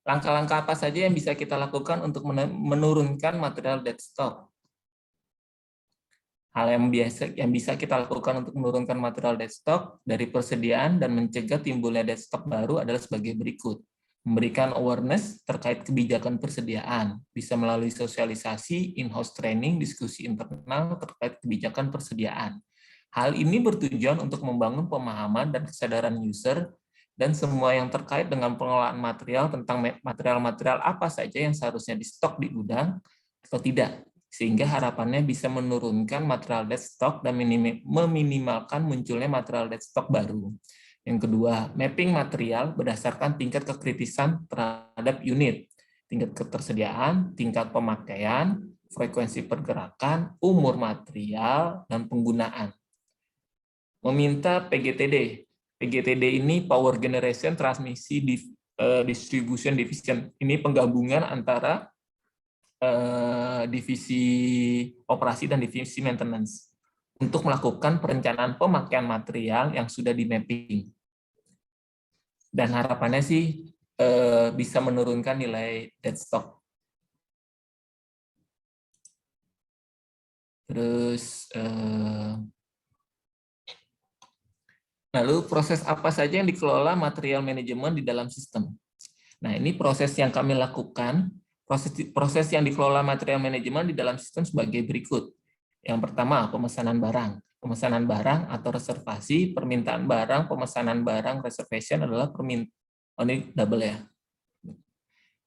Langkah-langkah apa saja yang bisa kita lakukan untuk menurunkan material dead stock? Hal yang bisa kita lakukan untuk menurunkan material dead stock dari persediaan dan mencegah timbulnya dead stock baru adalah sebagai berikut. Memberikan awareness terkait kebijakan persediaan, bisa melalui sosialisasi, in-house training, diskusi internal terkait kebijakan persediaan. Hal ini bertujuan untuk membangun pemahaman dan kesadaran user dan semua yang terkait dengan pengelolaan material tentang material-material apa saja yang seharusnya di stok di gudang atau tidak, sehingga harapannya bisa menurunkan material dead stock dan meminimalkan munculnya material dead stock baru. Yang kedua, mapping material berdasarkan tingkat kekritisan terhadap unit, tingkat ketersediaan, tingkat pemakaian, frekuensi pergerakan, umur material, dan penggunaan. Meminta PGTD. PGTD ini Power Generation Transmission Distribution Division. Ini penggabungan antara divisi operasi dan divisi maintenance untuk melakukan perencanaan pemakaian material yang sudah di mapping. Dan harapannya sih bisa menurunkan nilai dead stock. Terus lalu proses apa saja yang dikelola material manajemen di dalam sistem? Nah, ini proses yang kami lakukan. Proses yang dikelola material manajemen di dalam sistem sebagai berikut. Yang pertama, pemesanan barang. Pemesanan barang atau reservasi, permintaan barang, pemesanan barang, reservation adalah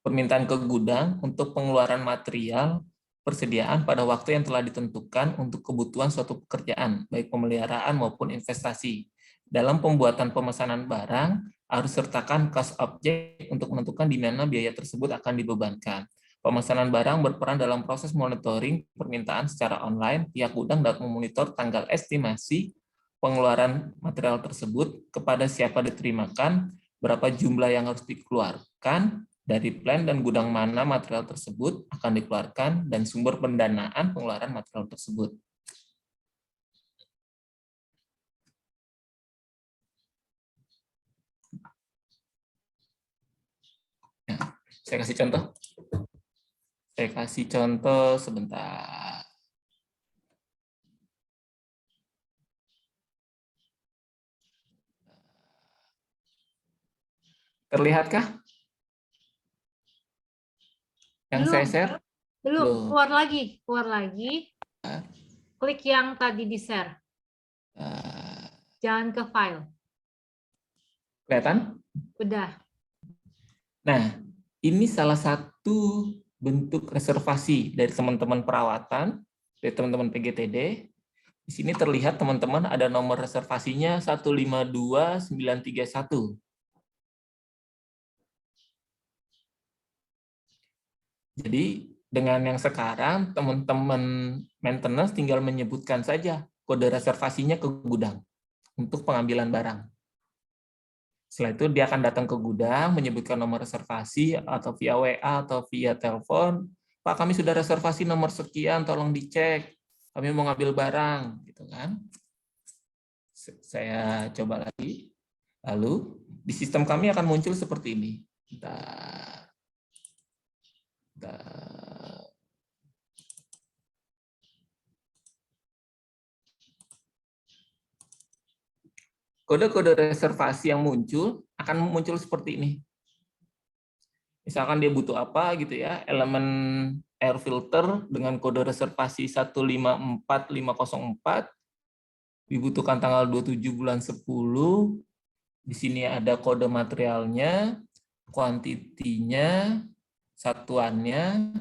permintaan ke gudang untuk pengeluaran material persediaan pada waktu yang telah ditentukan untuk kebutuhan suatu pekerjaan, baik pemeliharaan maupun investasi. Dalam pembuatan pemesanan barang, harus sertakan cost object untuk menentukan di mana biaya tersebut akan dibebankan. Pemesanan barang berperan dalam proses monitoring permintaan secara online. Pihak gudang dapat memonitor tanggal estimasi pengeluaran material tersebut, kepada siapa diterimakan, berapa jumlah yang harus dikeluarkan, dari plan dan gudang mana material tersebut akan dikeluarkan, dan sumber pendanaan pengeluaran material tersebut. Saya kasih contoh. Saya kasih contoh sebentar. Terlihatkah yang saya share? Belum, keluar lagi. Klik yang tadi di-share. Jangan ke file. Kelihatan? Udah. Nah, ini salah satu bentuk reservasi dari teman-teman perawatan, dari teman-teman PGTD. Di sini terlihat teman-teman ada nomor reservasinya 152931. Jadi dengan yang sekarang, teman-teman maintenance tinggal menyebutkan saja kode reservasinya ke gudang untuk pengambilan barang. Setelah itu dia akan datang ke gudang, menyebutkan nomor reservasi atau via WA atau via telepon. Pak, kami sudah reservasi nomor sekian, tolong dicek. Kami mau ngambil barang, gitu kan? Saya coba lagi. Lalu di sistem kami akan muncul seperti ini. Kode-kode reservasi yang muncul akan muncul seperti ini. Misalkan dia butuh apa gitu ya, elemen air filter dengan kode reservasi 154504, dibutuhkan tanggal 27 bulan 10. Di sini ada kode materialnya, kuantitinya, satuannya.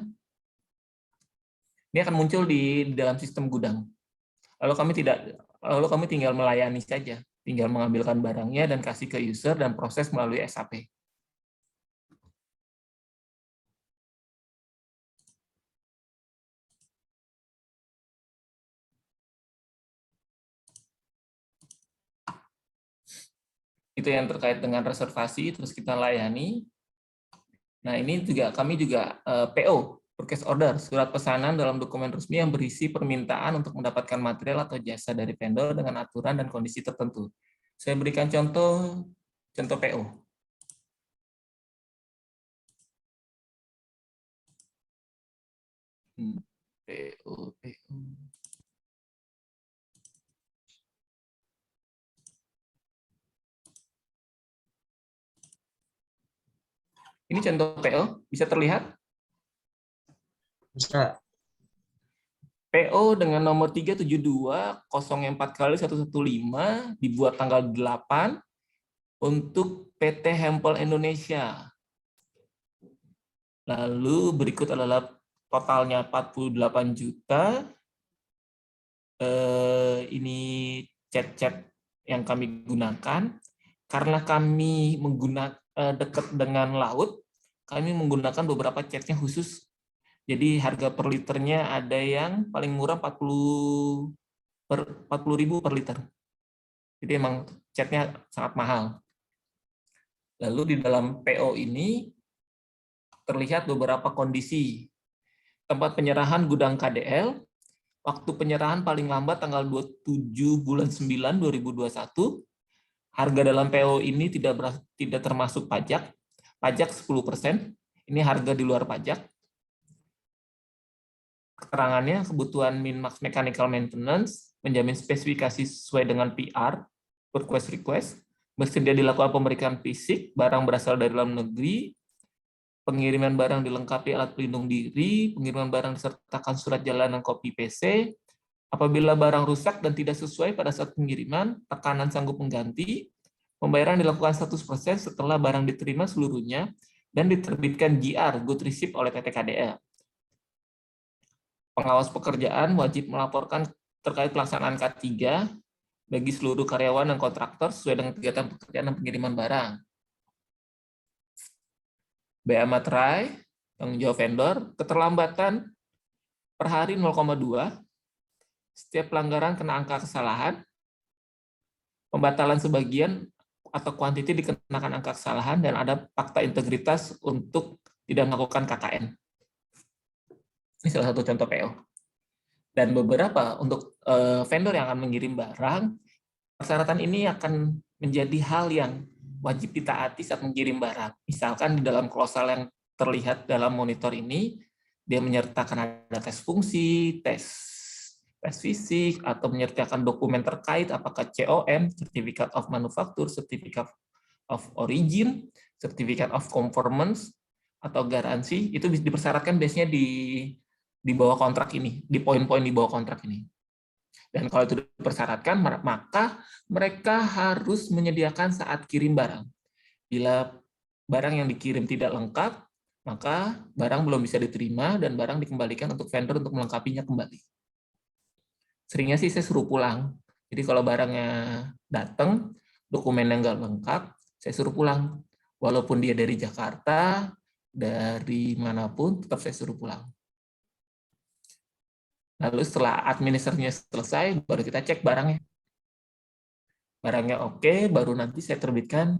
Ini akan muncul di dalam sistem gudang. Lalu kami tinggal melayani saja. Tinggal mengambilkan barangnya dan kasih ke user dan proses melalui SAP. Itu yang terkait dengan reservasi, terus kita layani. Nah, ini juga kami juga PO, purchase order, surat pesanan dalam dokumen resmi yang berisi permintaan untuk mendapatkan material atau jasa dari vendor dengan aturan dan kondisi tertentu. Saya berikan contoh PO. PO. Ini contoh PO, bisa terlihat? Bisa. PO dengan nomor 372-04x115 dibuat tanggal 8 untuk PT Hempel Indonesia. Lalu berikut adalah totalnya 48 juta. Ini chat-chat yang kami gunakan. Karena kami menggunakan dekat dengan laut, kami menggunakan beberapa chatnya khusus. Jadi harga per liternya ada yang paling murah 40.000 per liter. Jadi emang chatnya sangat mahal. Lalu di dalam PO ini terlihat beberapa kondisi. Tempat penyerahan gudang KDL, waktu penyerahan paling lambat tanggal 27 bulan 9 2021. Harga dalam PO ini tidak termasuk pajak. Pajak 10%. Ini harga di luar pajak. Keterangannya, kebutuhan min-max mechanical maintenance, menjamin spesifikasi sesuai dengan PR, request, bersedia dilakukan pemeriksaan fisik, barang berasal dari dalam negeri, pengiriman barang dilengkapi alat pelindung diri, pengiriman barang disertakan surat jalanan kopi PC, apabila barang rusak dan tidak sesuai pada saat pengiriman, tekanan sanggup mengganti, pembayaran dilakukan 100% setelah barang diterima seluruhnya, dan diterbitkan GR, Good Receipt oleh PT KDL. Pengawas pekerjaan wajib melaporkan terkait pelaksanaan K3 bagi seluruh karyawan dan kontraktor sesuai dengan kegiatan pekerjaan dan pengiriman barang. BA materai, tanggung jawab vendor, keterlambatan per hari 0,2, setiap pelanggaran kena angka kesalahan, pembatalan sebagian atau kuantiti dikenakan angka kesalahan, dan ada fakta integritas untuk tidak melakukan KKN. Ini salah satu contoh PO. Dan beberapa untuk vendor yang akan mengirim barang, persyaratan ini akan menjadi hal yang wajib ditaati saat mengirim barang. Misalkan di dalam klausal yang terlihat dalam monitor ini, dia menyertakan ada tes fungsi, tes fisik, atau menyertakan dokumen terkait apakah COM, Certificate of Manufacture, Certificate of Origin, Certificate of Conformance, atau garansi, itu dipersyaratkan biasanya di bawah kontrak ini, di poin-poin di bawah kontrak ini. Dan kalau itu dipersyaratkan, maka mereka harus menyediakan saat kirim barang. Bila barang yang dikirim tidak lengkap, maka barang belum bisa diterima dan barang dikembalikan untuk vendor untuk melengkapinya kembali. Seringnya sih saya suruh pulang. Jadi kalau barangnya datang, dokumennya nggak lengkap, saya suruh pulang. Walaupun dia dari Jakarta, dari manapun, tetap saya suruh pulang. Lalu setelah administrasinya selesai, baru kita cek barangnya. Barangnya oke, baru nanti saya terbitkan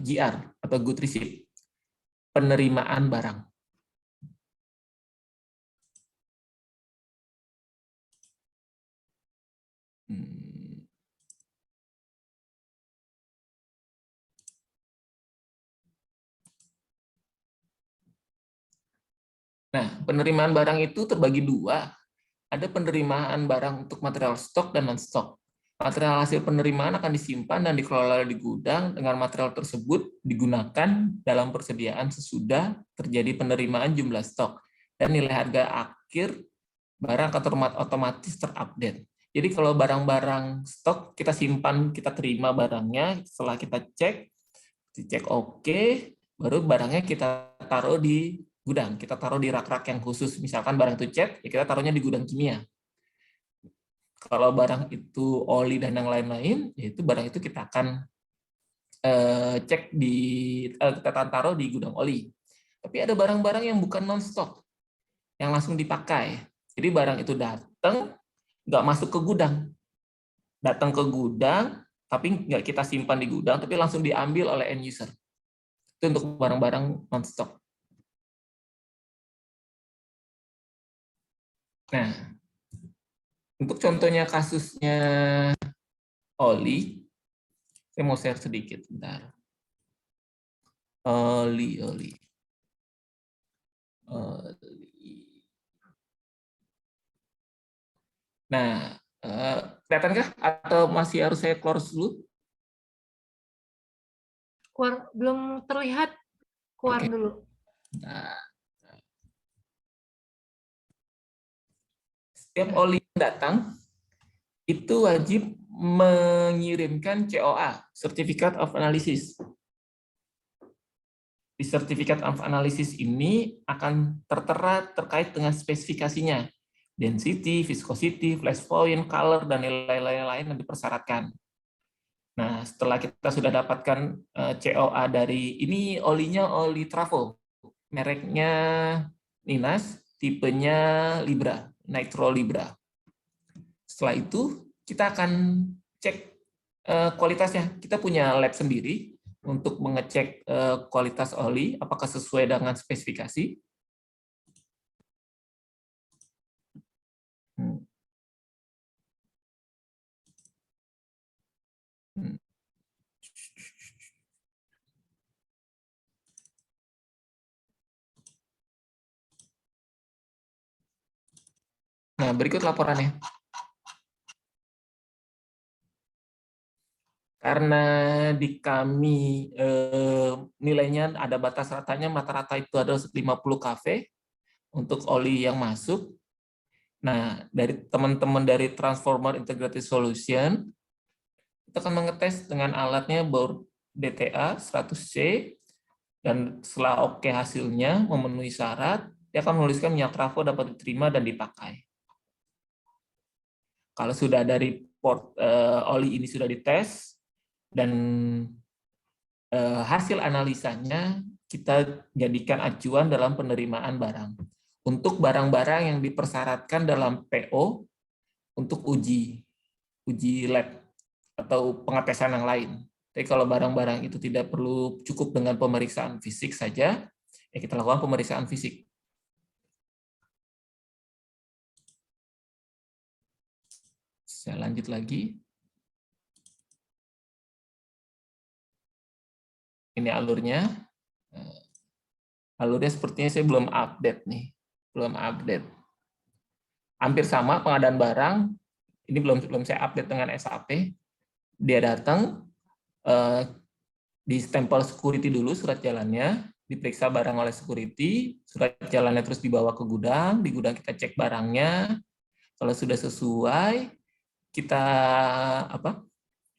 GR atau Good Receipt, penerimaan barang. Nah, penerimaan barang itu terbagi dua. Ada penerimaan barang untuk material stok dan non-stok. Material hasil penerimaan akan disimpan dan dikelola di gudang dengan material tersebut digunakan dalam persediaan sesudah terjadi penerimaan jumlah stok. Dan nilai harga akhir barang akan otomatis terupdate. Jadi kalau barang-barang stok kita simpan, kita terima barangnya, setelah kita dicek oke, baru barangnya kita taruh di gudang, kita taruh di rak-rak yang khusus. Misalkan barang itu cat, ya kita taruhnya di gudang kimia. Kalau barang itu oli dan yang lain-lain, yaitu barang itu kita akan kita taruh di gudang oli. Tapi ada barang-barang yang bukan non-stok, yang langsung dipakai. Jadi barang itu datang, nggak masuk ke gudang. Datang ke gudang, tapi nggak kita simpan di gudang, tapi langsung diambil oleh end user. Itu untuk barang-barang non-stok. Nah, untuk contohnya kasusnya oli, saya mau share sedikit, bentar. Oli. Nah, kelihatankah atau masih harus saya close dulu? Belum terlihat, keluar Oke. dulu. Nah, setiap oli yang datang, itu wajib mengirimkan COA, Certificate of Analysis. Di Certificate of Analysis ini akan tertera terkait dengan spesifikasinya, density, viscosity, flash point, color, dan nilai-nilai lain yang dipersyaratkan. Nah, setelah kita sudah dapatkan COA dari, ini olinya oli Travo, mereknya Ninas, tipenya Libra, Nitro Libra. Setelah itu, kita akan cek kualitasnya. Kita punya lab sendiri untuk mengecek kualitas oli, apakah sesuai dengan spesifikasi. Nah, berikut laporannya. Karena di kami nilainya ada batas ratanya, rata-rata itu ada 50 kV untuk oli yang masuk. Nah, dari teman-teman dari Transformer Integrated Solution, kita akan mengetes dengan alatnya bor DTA 100C, dan setelah oke hasilnya, memenuhi syarat, dia akan menuliskan minyak trafo dapat diterima dan dipakai. Kalau sudah dari port oli ini sudah dites, dan hasil analisanya kita jadikan acuan dalam penerimaan barang. Untuk barang-barang yang dipersyaratkan dalam PO untuk uji lab atau pengetesan yang lain. Tapi kalau barang-barang itu tidak perlu cukup dengan pemeriksaan fisik saja, ya kita lakukan pemeriksaan fisik. Saya lanjut lagi. Ini alurnya. Alurnya sepertinya saya belum update nih. Belum update. Hampir sama pengadaan barang, ini belum saya update dengan SAP. Dia datang, di stempel security dulu surat jalannya, diperiksa barang oleh security, surat jalannya terus dibawa ke gudang, di gudang kita cek barangnya, kalau sudah sesuai, kita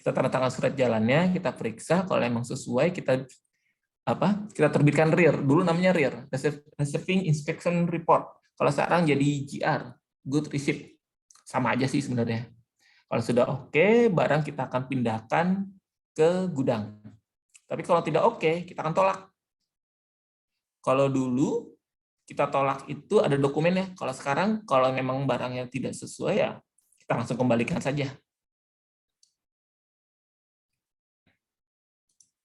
tanda tangan surat jalannya, kita periksa, kalau memang sesuai, kita terbitkan RIR, dulu namanya RIR, Receiving Inspection Report, kalau sekarang jadi GR, Good Receipt, sama aja sih sebenarnya. Kalau sudah oke, barang kita akan pindahkan ke gudang. Tapi kalau tidak oke, kita akan tolak. Kalau dulu kita tolak itu ada dokumennya. Kalau sekarang, kalau memang barangnya tidak sesuai, ya kita langsung kembalikan saja.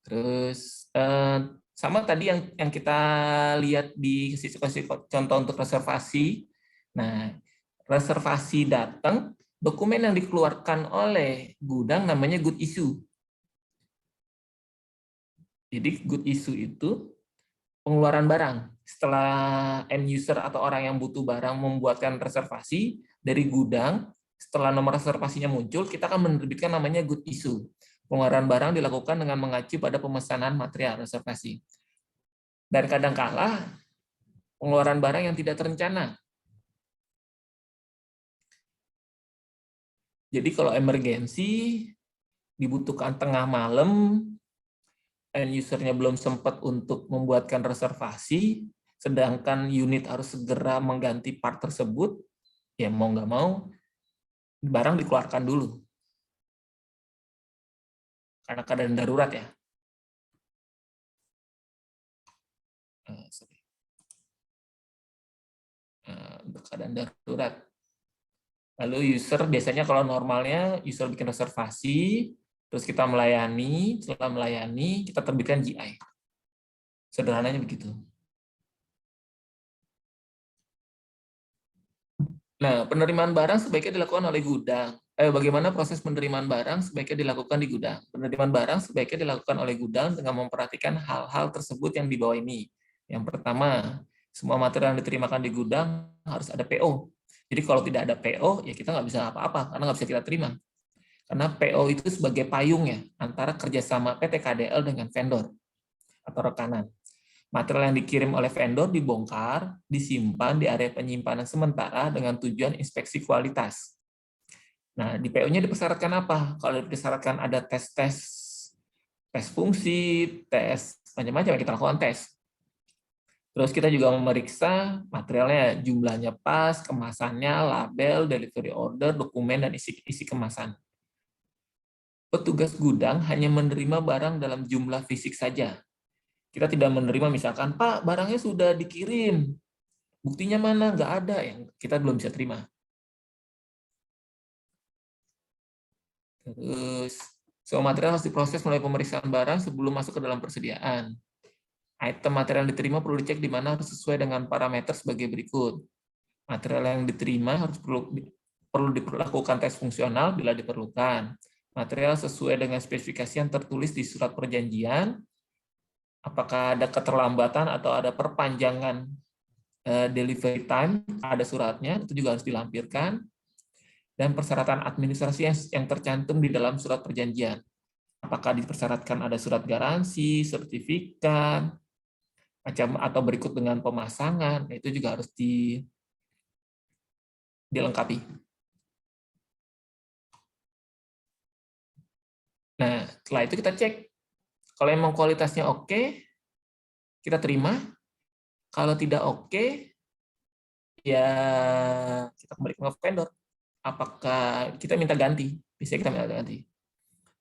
Terus sama tadi yang kita lihat di contoh untuk reservasi. Nah, reservasi datang, dokumen yang dikeluarkan oleh gudang namanya good issue. Jadi good issue itu pengeluaran barang. Setelah end user atau orang yang butuh barang membuatkan reservasi dari gudang, setelah nomor reservasinya muncul, kita akan menerbitkan namanya good issue. Pengeluaran barang dilakukan dengan mengacu pada pemesanan material reservasi. Dan kadangkala pengeluaran barang yang tidak terencana. Jadi kalau emergensi, dibutuhkan tengah malam, end user-nya belum sempat untuk membuatkan reservasi, sedangkan unit harus segera mengganti part tersebut, ya mau nggak mau, barang dikeluarkan dulu. Karena keadaan darurat ya. Untuk keadaan darurat. Lalu user biasanya kalau normalnya user bikin reservasi, terus kita melayani, setelah melayani kita terbitkan GI. Sederhananya begitu. Nah, penerimaan barang sebaiknya dilakukan oleh gudang. Bagaimana proses penerimaan barang sebaiknya dilakukan di gudang? Penerimaan barang sebaiknya dilakukan oleh gudang dengan memperhatikan hal-hal tersebut yang di bawah ini. Yang pertama, semua material yang diterimakan di gudang harus ada PO. Jadi kalau tidak ada PO, ya kita nggak bisa apa-apa, karena nggak bisa kita terima. Karena PO itu sebagai payung ya, antara kerjasama PT KDL dengan vendor atau rekanan. Material yang dikirim oleh vendor dibongkar, disimpan di area penyimpanan sementara dengan tujuan inspeksi kualitas. Nah, di PO-nya dipersyaratkan apa? Kalau dipersyaratkan ada tes fungsi, tes macam-macam, kita lakukan tes. Terus kita juga memeriksa materialnya, jumlahnya pas, kemasannya, label, delivery order, dokumen, dan isi kemasan. Petugas gudang hanya menerima barang dalam jumlah fisik saja. Kita tidak menerima misalkan, Pak, barangnya sudah dikirim, buktinya mana? Nggak ada, yang kita belum bisa terima. Terus, semua material harus diproses melalui pemeriksaan barang sebelum masuk ke dalam persediaan. Item material yang diterima perlu dicek di mana harus sesuai dengan parameter sebagai berikut. Material yang diterima perlu dilakukan tes fungsional bila diperlukan. Material sesuai dengan spesifikasi yang tertulis di surat perjanjian. Apakah ada keterlambatan atau ada perpanjangan delivery time, ada suratnya, itu juga harus dilampirkan. Dan persyaratan administrasi yang tercantum di dalam surat perjanjian. Apakah dipersyaratkan ada surat garansi, sertifikat, atau berikut dengan pemasangan, itu juga harus dilengkapi. Nah, setelah itu kita cek. Kalau memang kualitasnya oke, kita terima. Kalau tidak oke, ya kita kembali ke vendor. Apakah kita minta ganti? Biasanya kita minta ganti.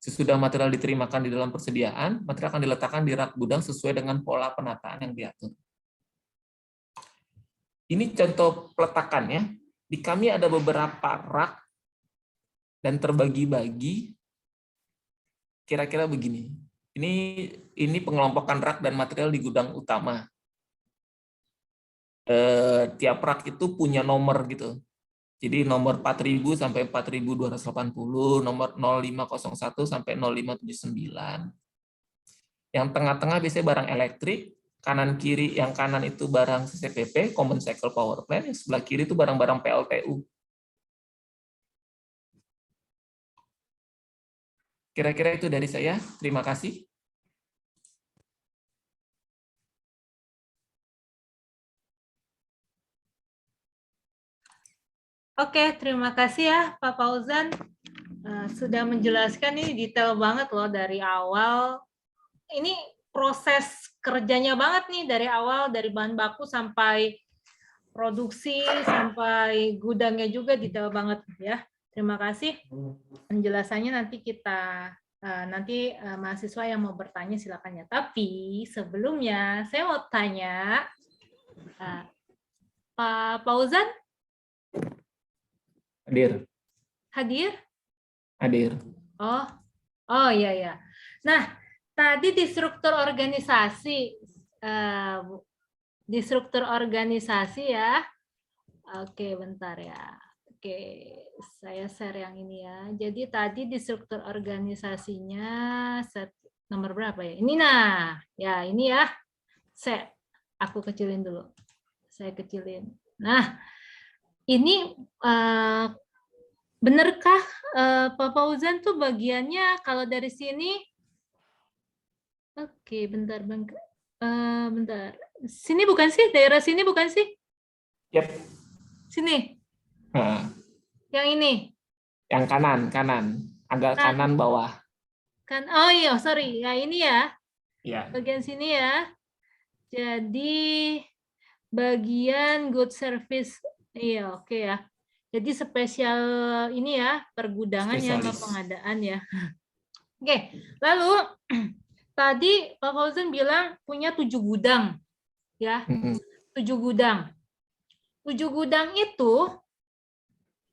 Sesudah material diterimakan di dalam persediaan, material akan diletakkan di rak gudang sesuai dengan pola penataan yang diatur. Ini contoh peletakannya. Di kami ada beberapa rak dan terbagi-bagi. Kira-kira begini. Ini pengelompokan rak dan material di gudang utama. Tiap rak itu punya nomor gitu. Jadi nomor 4000 sampai 4280, nomor 0501 sampai 0579. Yang tengah-tengah biasanya barang elektrik, kanan kiri, yang kanan itu barang CCPP, Common Cycle Power Plant, yang sebelah kiri itu barang-barang PLTU. Kira-kira itu dari saya. Terima kasih. Oke, terima kasih ya Pak Fauzan. Sudah menjelaskan ini detail banget loh dari awal. Ini proses kerjanya banget nih dari awal, dari bahan baku sampai produksi, sampai gudangnya juga detail banget ya. Terima kasih. Penjelasannya nanti mahasiswa yang mau bertanya silakan ya. Tapi sebelumnya saya mau tanya, Pak Fauzan Hadir. hadir? Hadir. Oh iya ya. Nah, tadi di struktur organisasi ya. Oke, bentar ya. Oke, saya share yang ini ya. Jadi tadi di struktur organisasinya set nomor berapa ya? Ini nah, ya ini ya. Aku kecilin dulu. Saya kecilin. Nah, ini benarkah Pak Fauzan tuh bagiannya kalau dari sini? Oke, bentar. Bentar. Sini bukan sih? Daerah sini bukan sih? Yep. Sini. Nah, Yang ini. yang kanan, agak kanan bawah. Oh iya, sorry. Ya ini ya. Ya. Bagian sini ya. Jadi bagian good service. Iya, oke ya. Jadi spesial ini ya, pergudangan ya sama pengadaan ya. Oke, lalu tadi Pak Fauzan bilang punya 7 gudang. Ya, 7 gudang. 7 gudang itu,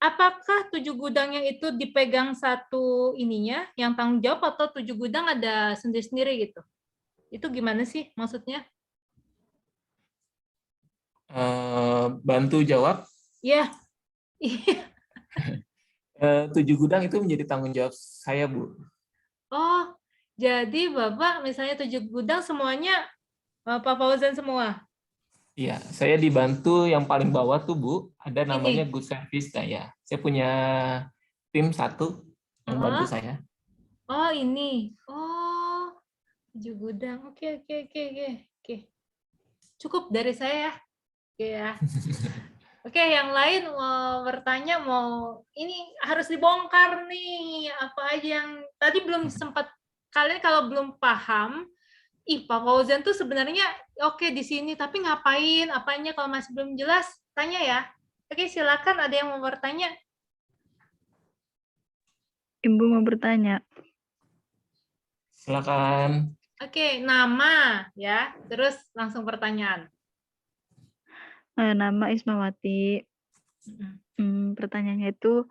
apakah 7 gudang yang itu dipegang satu ininya, yang tanggung jawab, atau 7 gudang ada sendiri-sendiri gitu? Itu gimana sih maksudnya? Bantu jawab. Ya. 7 gudang itu menjadi tanggung jawab saya, Bu. Oh, jadi Bapak misalnya 7 gudang semuanya Pak Fauzan semua? Iya, saya dibantu yang paling bawah tuh, Bu. Ada namanya Ini. Good Service. Nah, ya. Saya punya tim 1 yang bantu saya. Oh, ini. Oh, 7 gudang. Oke. Cukup dari saya ya. Oke ya. Oke, yang lain mau bertanya, ini harus dibongkar nih apa aja yang tadi belum sempat, kalian kalau belum paham, Pak Fauzan tuh sebenarnya oke di sini, tapi ngapain, apanya, kalau masih belum jelas, tanya ya. Oke, silakan, ada yang mau bertanya? Ibu mau bertanya. Silakan. Oke, nama ya, terus langsung pertanyaan. Nama Ismawati. Pertanyaannya itu,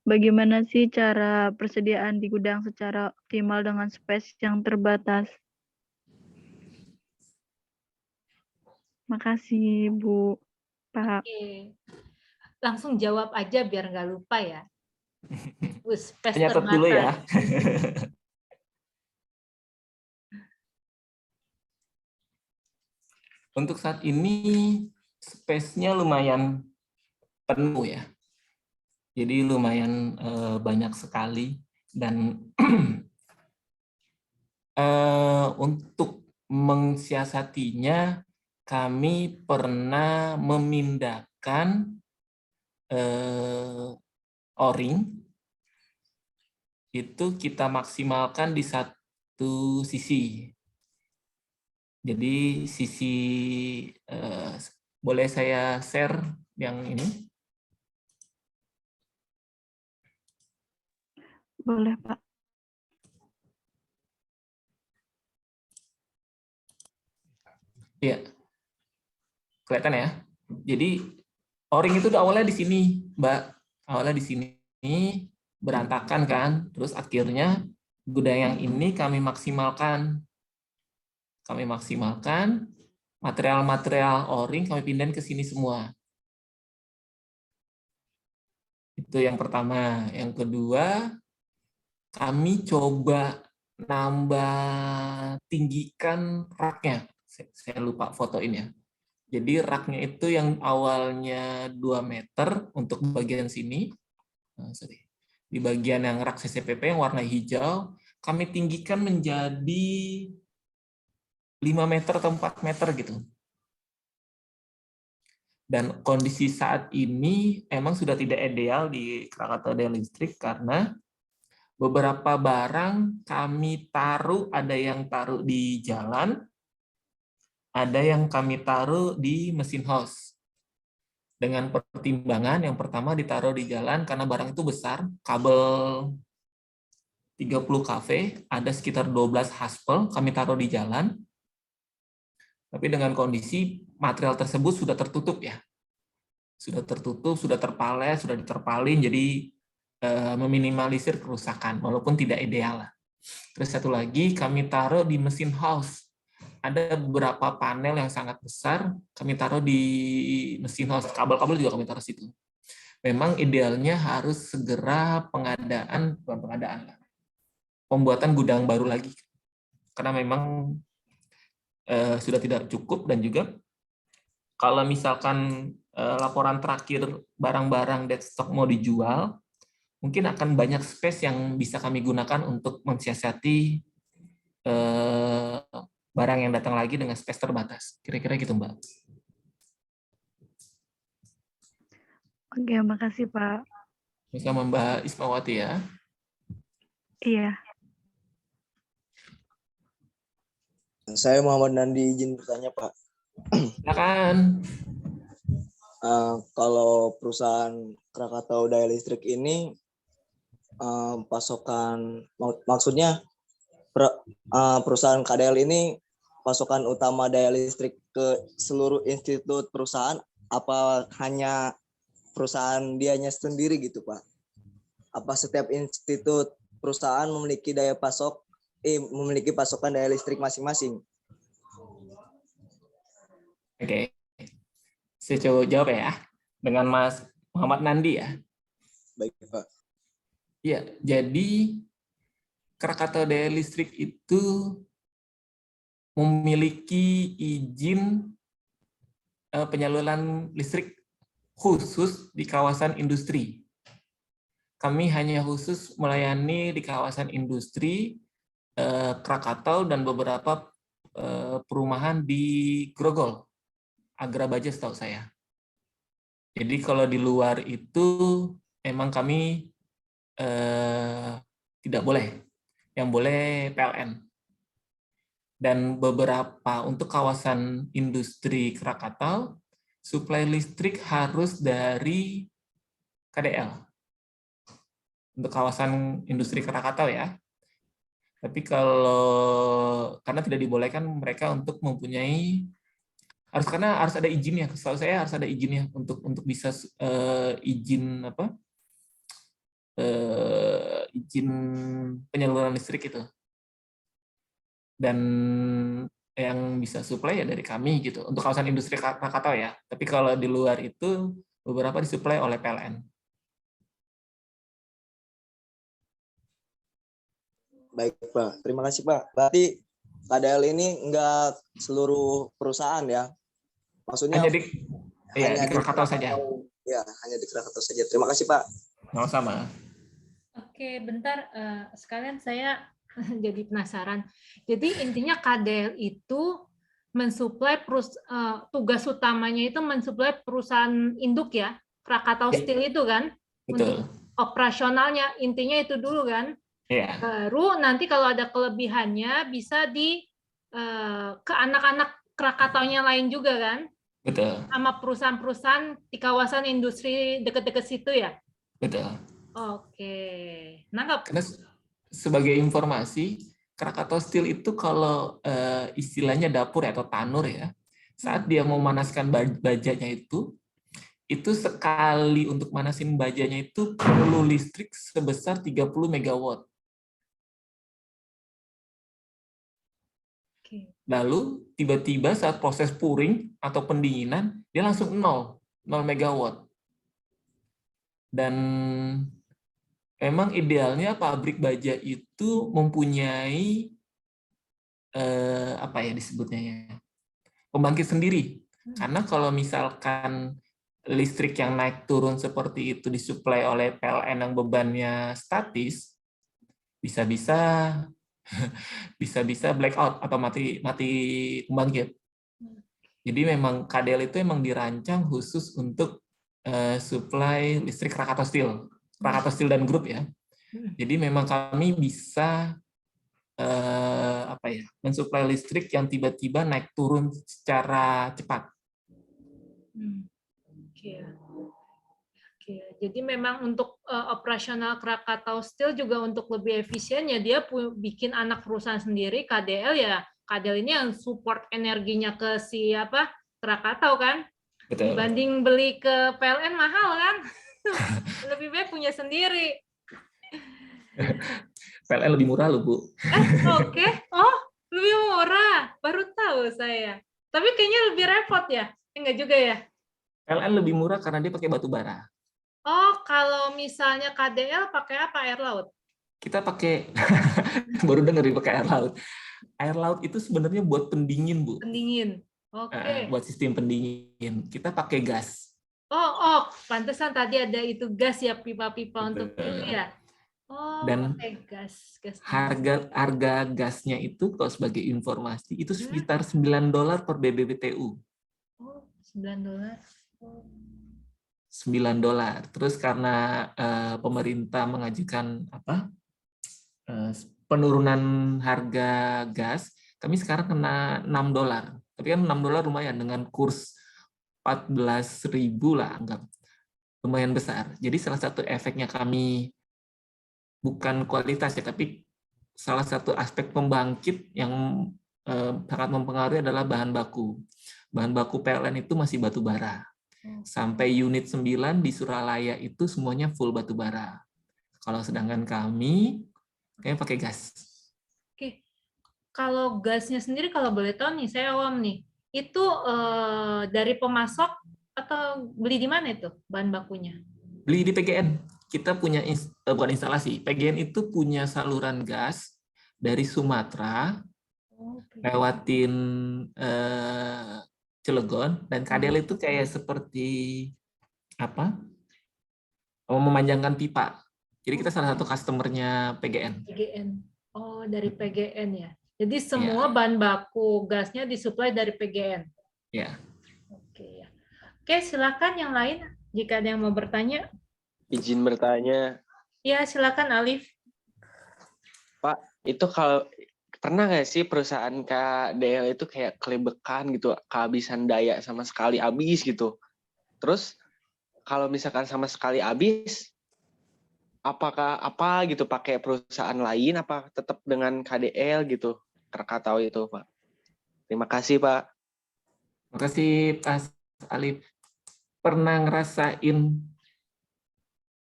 bagaimana sih cara persediaan di gudang secara optimal dengan space yang terbatas? Makasih, Bu. Pak. Oke. Langsung jawab aja biar nggak lupa ya. Space Nyatet dulu ya. Untuk saat ini space-nya lumayan penuh ya. Jadi lumayan banyak sekali, dan untuk mensiasatinya kami pernah memindahkan o-ring itu kita maksimalkan di satu sisi. Jadi sisi boleh saya share yang ini? Boleh, Pak. Iya. Kelihatan ya? Jadi o-ring itu awalnya di sini, Mbak. Awalnya di sini berantakan kan, terus akhirnya gudang yang ini kami maksimalkan. Material-material o-ring kami pindahin ke sini semua. Itu yang pertama. Yang kedua, kami coba nambah tinggikan raknya Saya lupa fotoin ya. Jadi raknya itu yang awalnya 2 meter untuk bagian sini, di bagian yang rak CCPP yang warna hijau, kami tinggikan menjadi 5 meter atau 4 meter gitu. Dan kondisi saat ini emang sudah tidak ideal di Krakatau Daya Listrik karena beberapa barang kami taruh, ada yang taruh di jalan, ada yang kami taruh di mesin house. Dengan pertimbangan yang pertama ditaruh di jalan karena barang itu besar, kabel 30 kV, ada sekitar 12 haspel, kami taruh di jalan. Tapi dengan kondisi material tersebut sudah tertutup ya. Sudah tertutup, sudah terpalet, sudah diterpalin, jadi meminimalisir kerusakan, walaupun tidak ideal. Terus satu lagi, kami taruh di mesin house. Ada beberapa panel yang sangat besar, kami taruh di mesin house. Kabel-kabel juga kami taruh situ. Memang idealnya harus segera pembuatan gudang baru lagi. Karena memang sudah tidak cukup, dan juga kalau misalkan laporan terakhir barang-barang dead stock mau dijual, mungkin akan banyak space yang bisa kami gunakan untuk mensiasati barang yang datang lagi dengan space terbatas. Kira-kira gitu, Mbak. Oke, makasih Pak. Sama Mbak Ismawati ya. Iya. Saya Muhammad Nandi, izin bertanya Pak. Silakan. Kalau perusahaan Krakatau Daya Listrik ini pasokan, maksudnya perusahaan KDL ini pasokan utama daya listrik ke seluruh institut perusahaan, apa hanya perusahaan dianya sendiri gitu Pak? Apa setiap institut perusahaan memiliki memiliki pasokan daya listrik masing-masing? Oke. Saya coba jawab ya, dengan Mas Muhammad Nandi ya. Baik Pak. Ya, jadi Krakatau Daya Listrik itu memiliki izin penyaluran listrik khusus di kawasan industri. Kami hanya khusus melayani di kawasan industri, Krakatau, dan beberapa perumahan di Grogol, Agrabaja setahu saya. Jadi kalau di luar itu memang kami tidak boleh. Yang boleh PLN. Dan beberapa untuk kawasan industri Krakatau, suplai listrik harus dari KDL. Untuk kawasan industri Krakatau ya. Tapi karena tidak dibolehkan mereka untuk mempunyai, karena harus ada izinnya. Setahu saya harus ada izinnya untuk bisa izin izin penyaluran listrik itu. Dan yang bisa suplai ya dari kami gitu. Untuk kawasan industri Krakatau ya. Tapi kalau di luar itu beberapa disuplai oleh PLN. Baik Pak, terima kasih Pak. Berarti KDL ini enggak seluruh perusahaan ya? Maksudnya hanya di Krakatau saja. Ya, hanya di Krakatau saja. Terima kasih Pak. Sama-sama. Oke, bentar. Sekalian saya jadi penasaran. Jadi intinya KDL itu mensuplai tugas utamanya itu mensuplai perusahaan induk ya, Krakatau Steel itu kan? Betul. Untuk operasionalnya, intinya itu dulu kan? Iya. Baru nanti kalau ada kelebihannya bisa ke anak-anak Krakataunya lain juga kan? Betul. Sama perusahaan-perusahaan di kawasan industri dekat-dekat situ ya? Betul. Oke. Nangkap. Karena sebagai informasi, Krakatau Steel itu kalau istilahnya dapur atau tanur ya, saat dia mau memanaskan bajanya itu sekali untuk manasin bajanya itu perlu listrik sebesar 30 megawatt. Lalu tiba-tiba saat proses puring atau pendinginan, dia langsung 0 megawatt. Dan memang idealnya pabrik baja itu mempunyai apa ya disebutnya ya, pembangkit sendiri. Karena kalau misalkan listrik yang naik turun seperti itu disuplai oleh PLN yang bebannya statis, bisa-bisa bisa-bisa blackout atau mati pembangkit. Jadi memang KDL itu emang dirancang khusus untuk supply listrik Krakatau Steel dan grup ya. Jadi memang kami bisa mensuplai listrik yang tiba-tiba naik turun secara cepat. Oke. Jadi memang untuk operasional Krakatau Steel juga untuk lebih efisien ya dia bikin anak perusahaan sendiri KDL ya. KDL ini yang support energinya ke Krakatau kan. Betul. Dibanding beli ke PLN mahal kan. Lebih baik punya sendiri. PLN lebih murah loh, Bu. Oke. Oh, lebih murah. Baru tahu saya. Tapi kayaknya lebih repot ya? Enggak juga ya? PLN lebih murah karena dia pakai batu bara. Oh, kalau misalnya KDL pakai apa? Air laut? Kita pakai, baru dengar pakai air laut. Air laut itu sebenarnya buat pendingin, Bu. Pendingin. Oke. Buat sistem pendingin. Kita pakai gas. Oh, pantesan tadi ada itu gas ya, pipa-pipa untuk ini ya. Oh, dan gas. harga gasnya itu kalau sebagai informasi itu sekitar $9 per BBBTU. Oh, $9. Oh. $9. Terus karena pemerintah mengajukan penurunan harga gas, kami sekarang kena $6. Tapi kan $6 lumayan dengan kurs 14.000 lah, anggap lumayan besar. Jadi salah satu efeknya kami bukan kualitas ya, tapi salah satu aspek pembangkit yang sangat mempengaruhi adalah bahan baku. Bahan baku PLN itu masih batu bara. Sampai unit 9 di Suralaya itu semuanya full batu bara. Kalau sedangkan kami pakai gas. Oke. Kalau gasnya sendiri kalau boleh tahu nih, saya awam nih. Itu dari pemasok atau beli di mana itu bahan bakunya? Beli di PGN. Kita punya bukan instalasi, PGN itu punya saluran gas dari Sumatera, lewatin Cilegon, dan KDL itu kayak seperti memanjangkan pipa. Jadi kita salah satu customer-nya PGN. Oh, dari PGN ya. Jadi semua bahan baku gasnya disuplai dari PGN. Ya. Oke, silakan yang lain jika ada yang mau bertanya. Izin bertanya. Ya, silakan Alif. Pak, itu kalau pernah nggak sih perusahaan KDL itu kayak kelebekan gitu, kehabisan daya sama sekali habis gitu. Terus kalau misalkan sama sekali habis, apakah gitu pakai perusahaan lain, apa tetap dengan KDL gitu? Krakatau itu, Pak. Terima kasih, Pak. Terima kasih, Pak Alif. Pernah ngerasain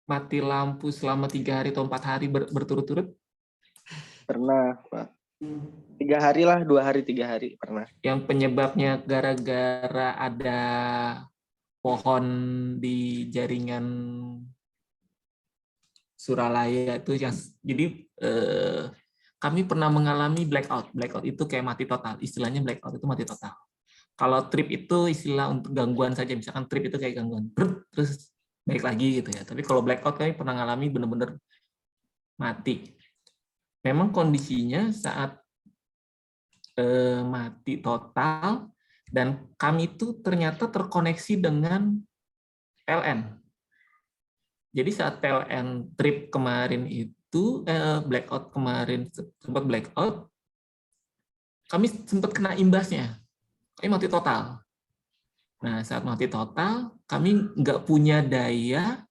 mati lampu selama 3 hari atau 4 hari berturut-turut? Pernah, Pak. 3 hari lah, 2 hari, 3 hari pernah. Yang penyebabnya gara-gara ada pohon di jaringan Suralaya itu yang jadi kami pernah mengalami blackout. Blackout itu kayak mati total. Istilahnya blackout itu mati total. Kalau trip itu istilah untuk gangguan saja. Misalkan trip itu kayak gangguan, terus baik lagi gitu ya. Tapi kalau blackout kami pernah ngalami benar-benar mati. Memang kondisinya saat mati total dan kami itu ternyata terkoneksi dengan PLN. Jadi saat PLN trip kemarin itu blackout kemarin sempat blackout, kami sempat kena imbasnya. Kami mati total. Nah, saat mati total, kami nggak punya daya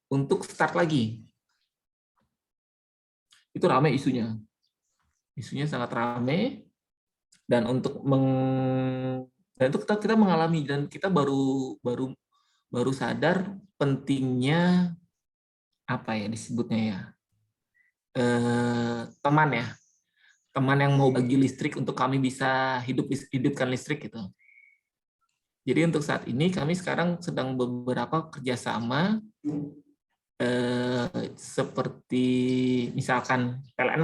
untuk start lagi. Itu ramai isunya. Isunya sangat ramai. Dan untuk itu kita mengalami dan kita baru sadar pentingnya apa ya disebutnya ya teman yang mau bagi listrik untuk kami bisa hidupkan listrik gitu. Jadi untuk saat ini kami sekarang sedang beberapa kerjasama seperti misalkan PLN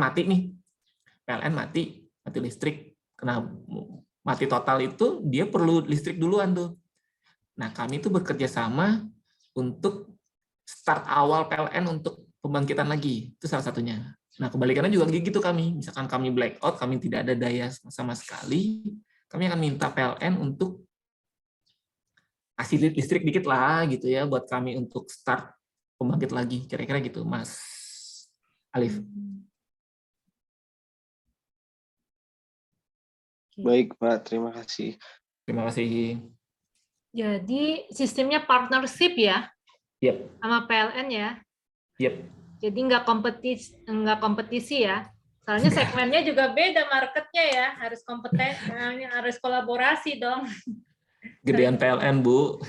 mati listrik, kena mati total itu dia perlu listrik duluan tuh. Nah, kami itu bekerja sama untuk start awal PLN untuk pembangkitan lagi. Itu salah satunya. Nah, kebalikannya juga gitu kami. Misalkan kami blackout, kami tidak ada daya sama sekali, kami akan minta PLN untuk kasih listrik dikit lah gitu ya buat kami untuk start pembangkit lagi. Kira-kira gitu, Mas Alif. Baik, Pak. Terima kasih. Terima kasih. Jadi sistemnya partnership ya Yep. sama PLN ya. Yep. Jadi nggak kompetisi ya. Soalnya segmennya juga beda marketnya ya. Harus harus kolaborasi dong. Gedean PLN, Bu.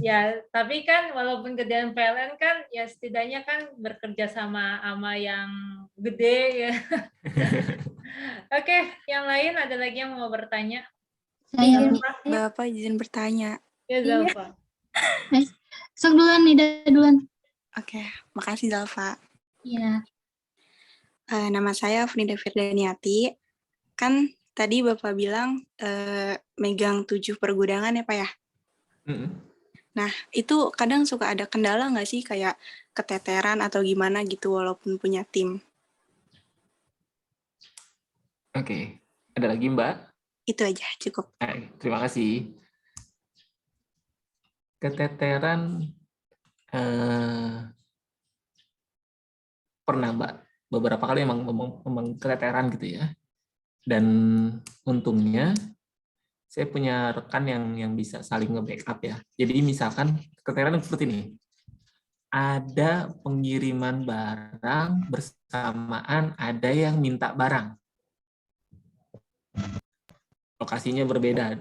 Ya, tapi kan walaupun gedean PLN kan ya setidaknya kan bekerja sama yang gede ya. Oke, yang lain ada lagi yang mau bertanya? Saya Bapak izin bertanya. Ya, Zalfa. Sok duluan nih, duluan. Oke, makasih Zalfa. Iya. Nama saya Frida Firdaniati. Kan tadi Bapak bilang megang 7 pergudangan ya Pak ya? Nah, itu kadang suka ada kendala nggak sih kayak keteteran atau gimana gitu walaupun punya tim? Oke, ada lagi Mbak? Itu aja, cukup. Terima kasih. Keteteran pernah Mbak, beberapa kali memang keteteran gitu ya. Dan untungnya saya punya rekan yang bisa saling nge-backup ya. Jadi misalkan keteteran seperti ini. Ada pengiriman barang bersamaan ada yang minta barang. Lokasinya berbeda.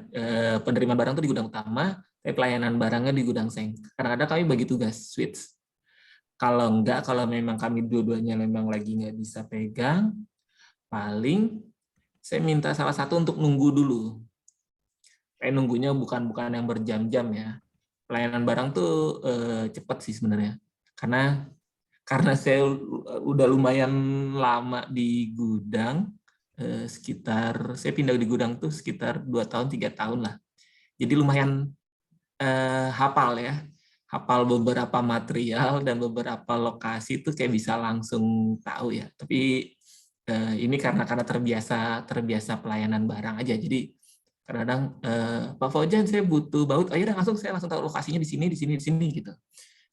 Penerimaan barang itu di gudang utama, tapi pelayanan barangnya di gudang seng. Kadang-kadang kami bagi tugas, switch. Kalau enggak, kalau memang kami dua-duanya memang lagi nggak bisa pegang, paling saya minta salah satu untuk nunggu dulu. Nunggunya bukan yang berjam-jam ya. Pelayanan barang tuh cepat sih sebenarnya. Karena saya udah lumayan lama di gudang, saya pindah di gudang tuh sekitar 2 tahun 3 tahun lah. Jadi lumayan hafal ya. Hafal beberapa material dan beberapa lokasi itu kayak bisa langsung tahu ya. Tapi ini karena terbiasa pelayanan barang aja. Jadi kadang-kadang Pak Fauzan saya butuh baut, ya langsung saya tahu lokasinya di sini gitu.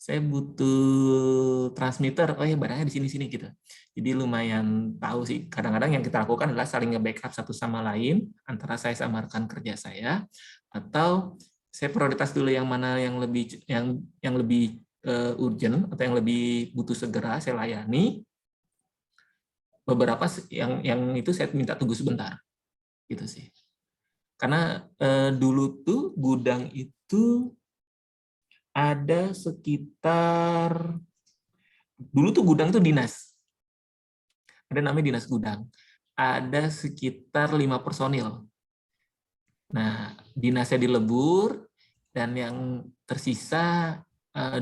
Saya butuh transmitter, ya barangnya di sini gitu. Jadi lumayan tahu sih. Kadang-kadang yang kita lakukan adalah saling nge-backup satu sama lain antara saya sama rekan kerja saya, atau saya prioritas dulu yang mana yang lebih urgent atau yang lebih butuh segera saya layani. Beberapa yang itu saya minta tunggu sebentar, gitu sih. Karena dulu tuh gudang itu ada sekitar, dulu tuh gudang tuh dinas. Ada namanya dinas gudang. Ada sekitar 5 personil. Nah, dinasnya dilebur, dan yang tersisa 2.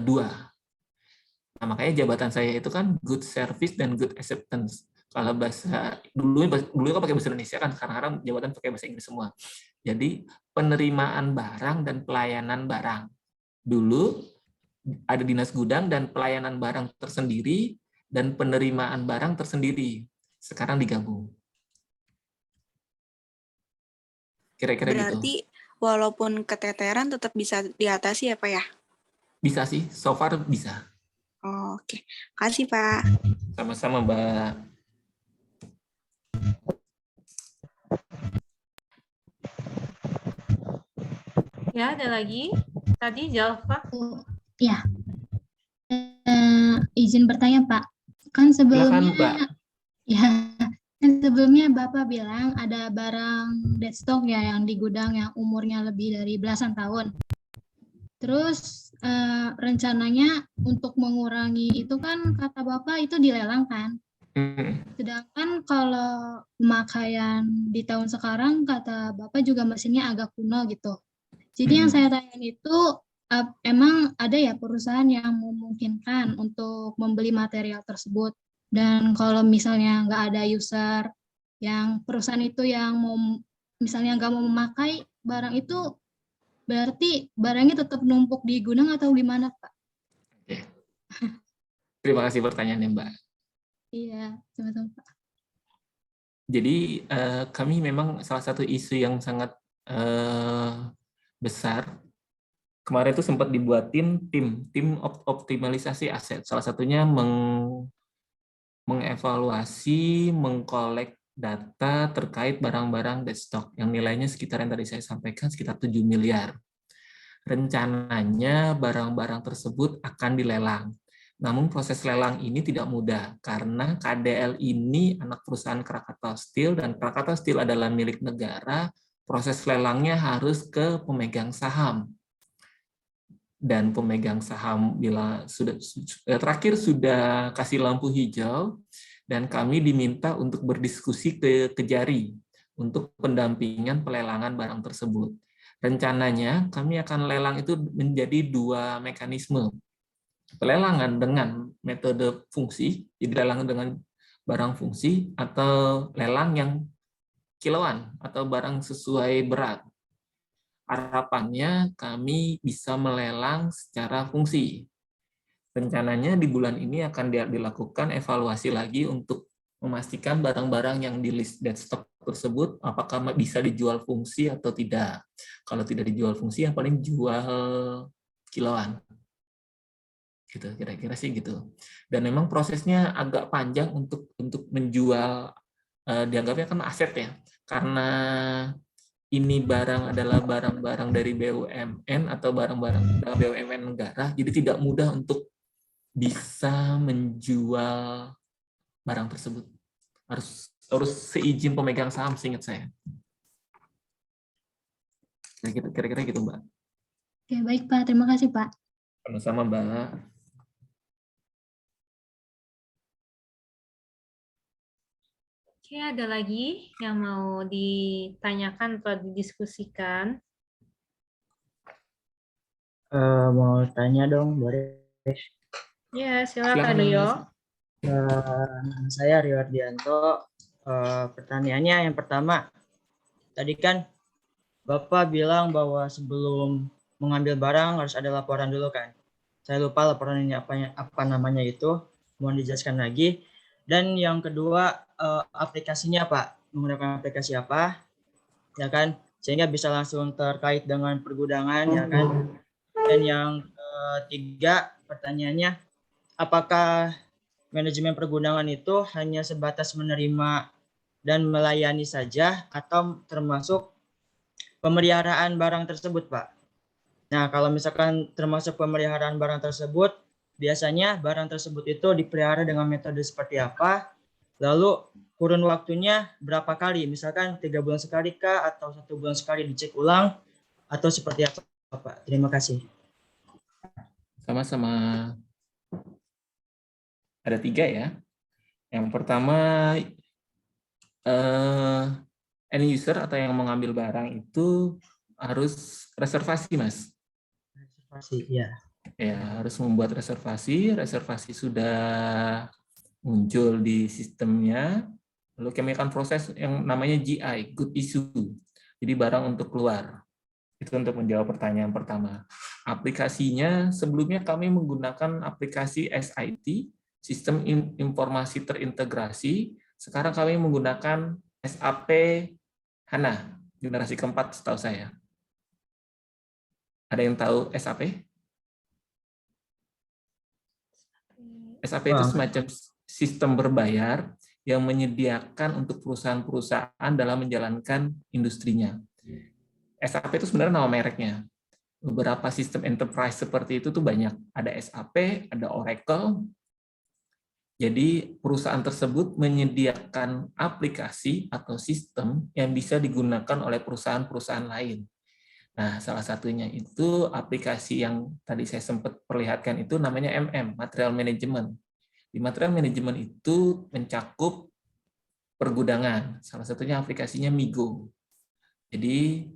Nah, makanya jabatan saya itu kan good service dan good acceptance. Kalau bahasa dulu kan pakai bahasa Indonesia kan, sekarang jabatan pakai bahasa Inggris semua. Jadi penerimaan barang dan pelayanan barang. Dulu ada dinas gudang dan pelayanan barang tersendiri dan penerimaan barang tersendiri. Sekarang digabung. Kira-kira gitu. Berarti walaupun keteteran tetap bisa diatasi ya Pak ya? Bisa sih, so far bisa. Oh, oke. Makasih Pak. Sama-sama Mbak. Ya, ada lagi? Tadi Zalfa. Ya. Izin bertanya Pak. Kan sebelumnya, silakan, Mbak. Ya, kan sebelumnya Bapak bilang ada barang deadstock ya yang di gudang yang umurnya lebih dari belasan tahun. Terus rencananya untuk mengurangi itu kan kata Bapak itu dilelang kan. Sedangkan kalau pemakaian di tahun sekarang kata Bapak juga mesinnya agak kuno gitu. Jadi yang saya tanyain itu emang ada ya perusahaan yang memungkinkan untuk membeli material tersebut, dan kalau misalnya nggak ada user yang perusahaan itu yang mau misalnya nggak mau memakai barang itu, berarti barangnya tetap numpuk di gudang atau gimana, Pak? Oke. Terima kasih pertanyaannya, Mbak. Iya, sama-sama, Pak. Jadi kami memang salah satu isu yang sangat besar. Kemarin itu sempat dibuatin tim optimalisasi aset. Salah satunya mengevaluasi, mengkolek data terkait barang-barang dead stock yang nilainya sekitar yang tadi saya sampaikan sekitar 7 miliar. Rencananya barang-barang tersebut akan dilelang. Namun proses lelang ini tidak mudah karena KDL ini anak perusahaan Krakatau Steel dan Krakatau Steel adalah milik negara. Proses lelangnya harus ke pemegang saham. Dan pemegang saham bila terakhir sudah kasih lampu hijau dan kami diminta untuk berdiskusi ke Kejari untuk pendampingan pelelangan barang tersebut. Rencananya kami akan lelang itu menjadi 2 mekanisme. Pelelangan dengan metode fungsi, jadi lelang dengan barang fungsi, atau lelang yang kiloan atau barang sesuai berat. Harapannya kami bisa melelang secara fungsi. Rencananya di bulan ini akan dilakukan evaluasi lagi untuk memastikan barang-barang yang di list dead stock tersebut apakah bisa dijual fungsi atau tidak. Kalau tidak dijual fungsi, yang paling jual kiloan. Gitu, kira-kira sih gitu. Dan memang prosesnya agak panjang untuk menjual, dianggapnya kan aset ya, karena ini barang adalah barang-barang dari BUMN atau barang-barang BUMN negara, jadi tidak mudah untuk bisa menjual barang tersebut. Harus seizin pemegang saham, seingat saya. Kira-kira gitu, Mbak. Oke, baik, Pak. Terima kasih, Pak. Sama-sama, Mbak. Oke, ada lagi yang mau ditanyakan atau didiskusikan? Mau tanya dong, boleh? Ya, silakan Rio. Saya Rio Ardianto. Pertanyaannya yang pertama, tadi kan Bapak bilang bahwa sebelum mengambil barang harus ada laporan dulu kan? Saya lupa laporan ini apa namanya itu, mohon dijelaskan lagi. Dan yang kedua, aplikasinya Pak, menggunakan aplikasi apa, ya kan? Sehingga bisa langsung terkait dengan pergudangan, ya kan? Dan yang ketiga, pertanyaannya, apakah manajemen pergudangan itu hanya sebatas menerima dan melayani saja atau termasuk pemeliharaan barang tersebut, Pak? Nah, kalau misalkan termasuk pemeliharaan barang tersebut, biasanya barang tersebut itu dipelihara dengan metode seperti apa? Lalu kurun waktunya berapa kali? Misalkan 3 bulan sekali kah? Atau 1 bulan sekali dicek ulang? Atau seperti apa, Pak? Terima kasih. Sama-sama. Ada 3 ya. Yang pertama, end user atau yang mengambil barang itu harus reservasi, Mas. Reservasi, ya. Ya, harus membuat reservasi. Reservasi sudah muncul di sistemnya. Lalu kami akan proses yang namanya GI, Good Issue. Jadi barang untuk keluar. Itu untuk menjawab pertanyaan pertama. Aplikasinya, sebelumnya kami menggunakan aplikasi SIT, Sistem Informasi Terintegrasi. Sekarang kami menggunakan SAP HANA, generasi keempat setahu saya. Ada yang tahu SAP? SAP itu semacam sistem berbayar yang menyediakan untuk perusahaan-perusahaan dalam menjalankan industrinya. SAP itu sebenarnya nama mereknya. Beberapa sistem enterprise seperti itu tuh banyak. Ada SAP, ada Oracle. Jadi perusahaan tersebut menyediakan aplikasi atau sistem yang bisa digunakan oleh perusahaan-perusahaan lain. Nah, salah satunya itu aplikasi yang tadi saya sempat perlihatkan itu namanya MM, Material Management. Di Material Management itu mencakup pergudangan. Salah satunya aplikasinya Migo. Jadi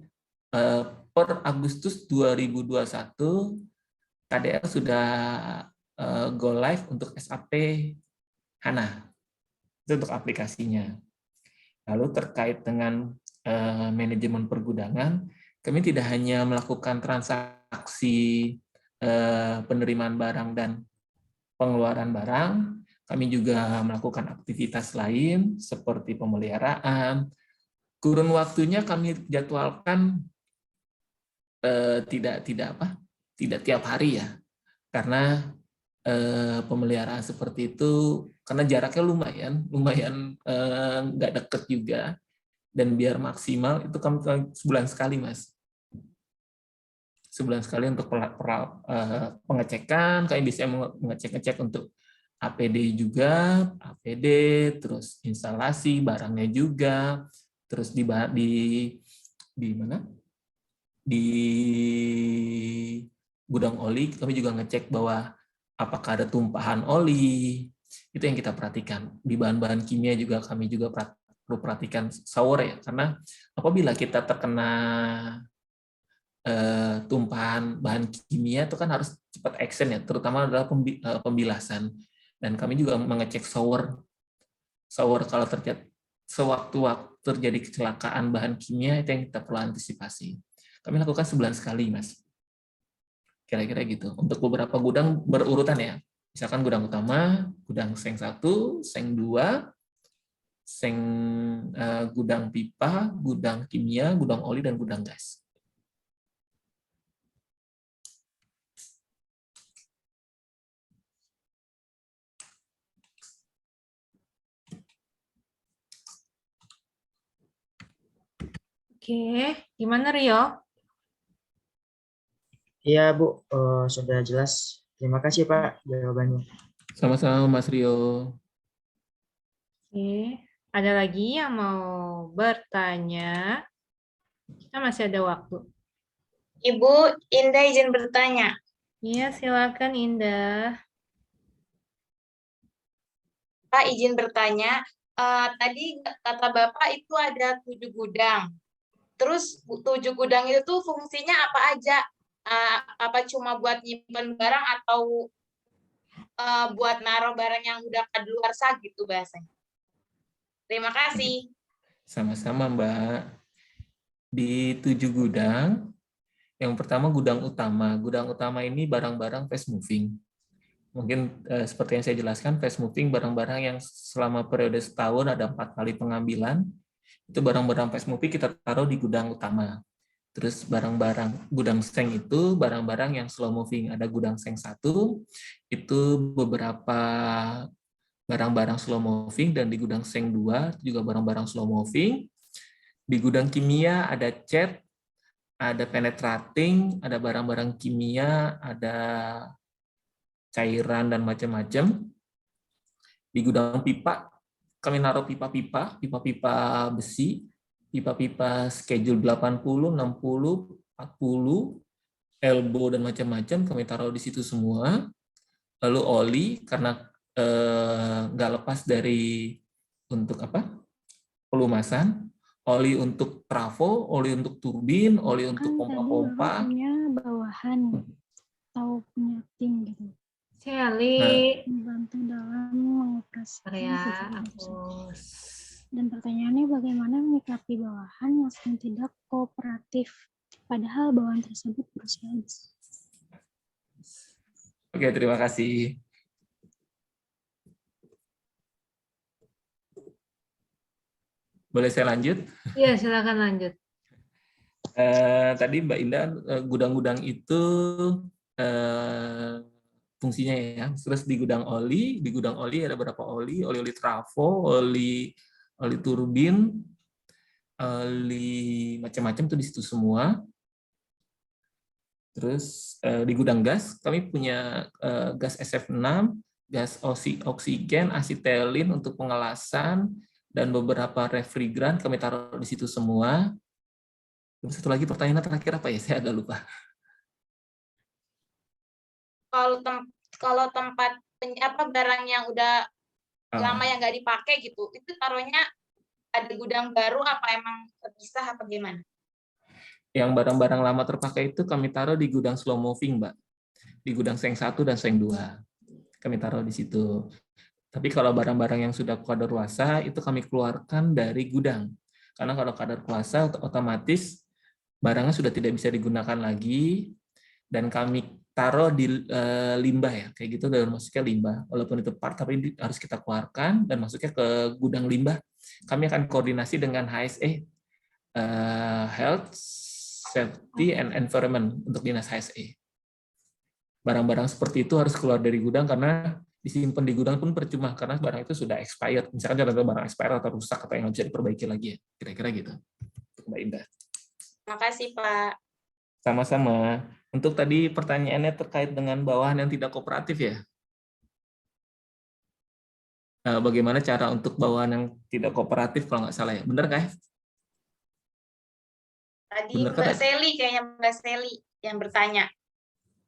per Agustus 2021 KDL sudah go live untuk SAP HANA. Itu untuk aplikasinya. Lalu terkait dengan manajemen pergudangan, kami tidak hanya melakukan transaksi penerimaan barang dan pengeluaran barang, kami juga melakukan aktivitas lain seperti pemeliharaan. Kurun waktunya kami jadwalkan tidak tiap hari ya, karena pemeliharaan seperti itu karena jaraknya lumayan nggak deket juga, dan biar maksimal itu kami sebulan sekali, Mas. Sebulan sekali untuk pengecekan, kami bisa mengecek untuk APD juga, terus instalasi barangnya juga, terus di mana? Di gudang oli kami juga ngecek bahwa apakah ada tumpahan oli, itu yang kita perhatikan. Di bahan-bahan kimia juga kami juga perlu perhatikan shower ya, karena apabila kita terkena tumpahan bahan kimia itu kan harus cepat action ya, terutama adalah pembilasan. Dan kami juga mengecek shower kalau sewaktu-waktu terjadi kecelakaan bahan kimia, itu yang kita perlu antisipasi. Kami lakukan sebulan sekali, Mas. Kira-kira gitu. Untuk beberapa gudang berurutan ya. Misalkan gudang utama, gudang seng 1, seng 2, gudang pipa, gudang kimia, gudang oli, dan gudang gas. Oke, gimana Rio? Iya Bu, sudah jelas. Terima kasih Pak jawabannya. Sama-sama Mas Rio. Oke, ada lagi yang mau bertanya? Kita masih ada waktu. Ibu, Indah izin bertanya. Iya, silakan Indah. Pak izin bertanya. Tadi kata Bapak itu ada 7 gudang. Terus 7 gudang itu tuh fungsinya apa aja? Apa cuma buat nyimpen barang atau buat naruh barang yang udah kadaluarsa gitu bahasanya? Terima kasih. Sama-sama Mbak. Di 7 gudang, yang pertama gudang utama. Gudang utama ini barang-barang fast moving. Mungkin seperti yang saya jelaskan, fast moving barang-barang yang selama periode setahun ada 4 kali pengambilan. Itu barang-barang fast moving kita taruh di gudang utama. Terus barang-barang gudang seng itu barang-barang yang slow moving. Ada gudang seng 1, itu beberapa barang-barang slow moving, dan di gudang seng 2 juga barang-barang slow moving. Di gudang kimia ada cat, ada penetrating, ada barang-barang kimia, ada cairan dan macam-macam. Di gudang pipa kami naruh pipa-pipa besi, pipa-pipa schedule 80, 60, 40, elbow dan macam-macam kami taruh di situ semua. Lalu oli karena nggak lepas dari untuk pelumasan, oli untuk trafo, oli untuk turbin, oli untuk pompa-pompa. Bawahan atau punya tim gitu. Sally. Membantu dalam mengoperasikan Ya, hapus. Dan pertanyaannya bagaimana menyikapi bawahan yang sering tidak kooperatif, padahal bawahan tersebut berusia habis. Oke, terima kasih. Boleh saya lanjut? Iya, silakan lanjut. Tadi Mbak Indah, gudang-gudang itu fungsinya ya. Terus di gudang oli ada berapa oli? Oli trafo, oli turbin, oli macam-macam tuh di situ semua. Terus di gudang gas kami punya gas SF6, gas oksigen, asitelin untuk pengelasan, dan beberapa refrigeran kami taruh di situ semua. Terus satu lagi pertanyaan terakhir apa ya? Saya agak lupa. Kalau tempat barang yang udah lama yang nggak dipakai gitu, itu taruhnya ada gudang baru apa emang terpisah apa gimana? Yang barang-barang lama terpakai itu kami taruh di gudang slow moving, Mbak. Di gudang seng 1 dan seng 2. Kami taruh di situ. Tapi kalau barang-barang yang sudah kadaluarsa itu kami keluarkan dari gudang. Karena kalau kadaluarsa otomatis barangnya sudah tidak bisa digunakan lagi, dan kami taruh di limbah ya, kayak gitu, dan masuknya limbah. Walaupun itu part, tapi harus kita keluarkan dan masuknya ke gudang limbah. Kami akan koordinasi dengan HSE, Health, Safety, and Environment, untuk dinas HSE. Barang-barang seperti itu harus keluar dari gudang, karena disimpan di gudang pun percuma, karena barang itu sudah expired. Misalkan contoh barang expired atau rusak atau yang bisa diperbaiki lagi ya. Kira-kira gitu, Mbak Indah. Makasih, Pak. Sama-sama. Untuk tadi pertanyaannya terkait dengan bawahan yang tidak kooperatif ya. Bagaimana cara untuk bawahan yang tidak kooperatif kalau nggak salah ya? Benar nggak ya? Tadi Benar, Mbak Seli, kayaknya Mbak Seli yang bertanya.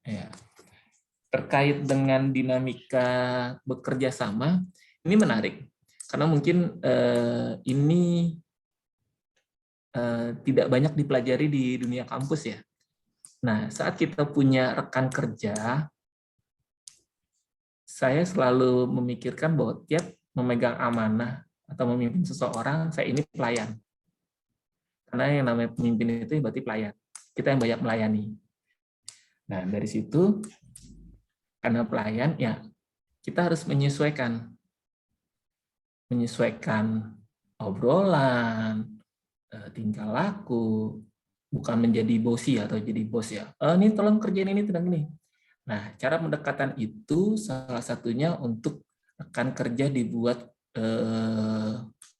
Ya. Terkait dengan dinamika bekerja sama, ini menarik. Karena mungkin ini tidak banyak dipelajari di dunia kampus ya. Nah, saat kita punya rekan kerja, saya selalu memikirkan bahwa tiap memegang amanah atau memimpin seseorang, saya ini pelayan. Karena yang namanya pemimpin itu berarti pelayan. Kita yang banyak melayani. Nah, dari situ, karena pelayan, ya kita harus menyesuaikan. Menyesuaikan obrolan, tingkah laku, bukan menjadi bosi atau jadi bos ya. Ini tolong kerjain ini, tidak ini. Nah, cara pendekatan itu salah satunya untuk rekan kerja dibuat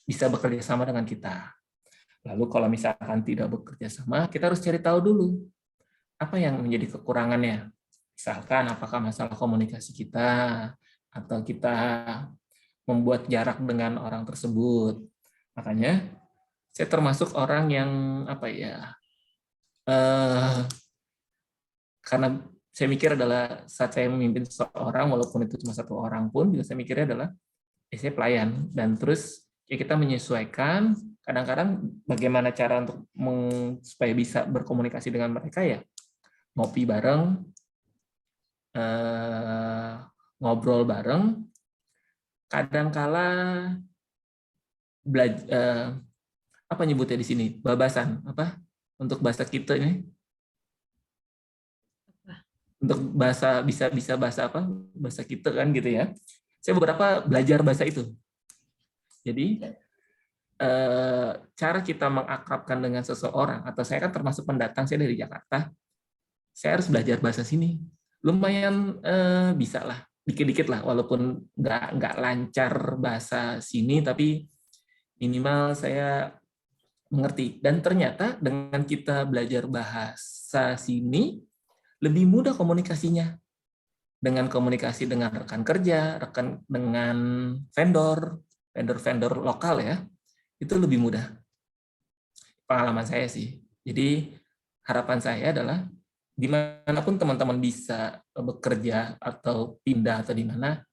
bisa bekerja sama dengan kita. Lalu kalau misalkan tidak bekerja sama, kita harus cari tahu dulu apa yang menjadi kekurangannya. Misalkan apakah masalah komunikasi kita, atau kita membuat jarak dengan orang tersebut. Makanya saya termasuk orang yang karena saya mikir adalah saat saya memimpin seseorang, walaupun itu cuma satu orang pun, juga saya mikirnya adalah saya pelayan, dan terus ya kita menyesuaikan. Kadang-kadang bagaimana cara untuk supaya bisa berkomunikasi dengan mereka ya, ngopi bareng, ngobrol bareng, kadang-kala belajar apa nyebutnya di sini, babasan apa untuk bahasa kita ini, untuk bahasa bisa bahasa apa, bahasa kita kan gitu ya. Saya beberapa belajar bahasa itu. Jadi cara kita mengakrabkan dengan seseorang, atau saya kan termasuk pendatang, saya dari Jakarta, saya harus belajar bahasa sini. Lumayan bisa lah, dikit-dikit lah, walaupun nggak lancar bahasa sini, tapi minimal saya mengerti. Dan ternyata dengan kita belajar bahasa sini, lebih mudah komunikasinya. Dengan komunikasi dengan rekan kerja, dengan vendor lokal ya, itu lebih mudah. Pengalaman saya sih. Jadi harapan saya adalah dimanapun teman-teman bisa bekerja atau pindah atau di mana,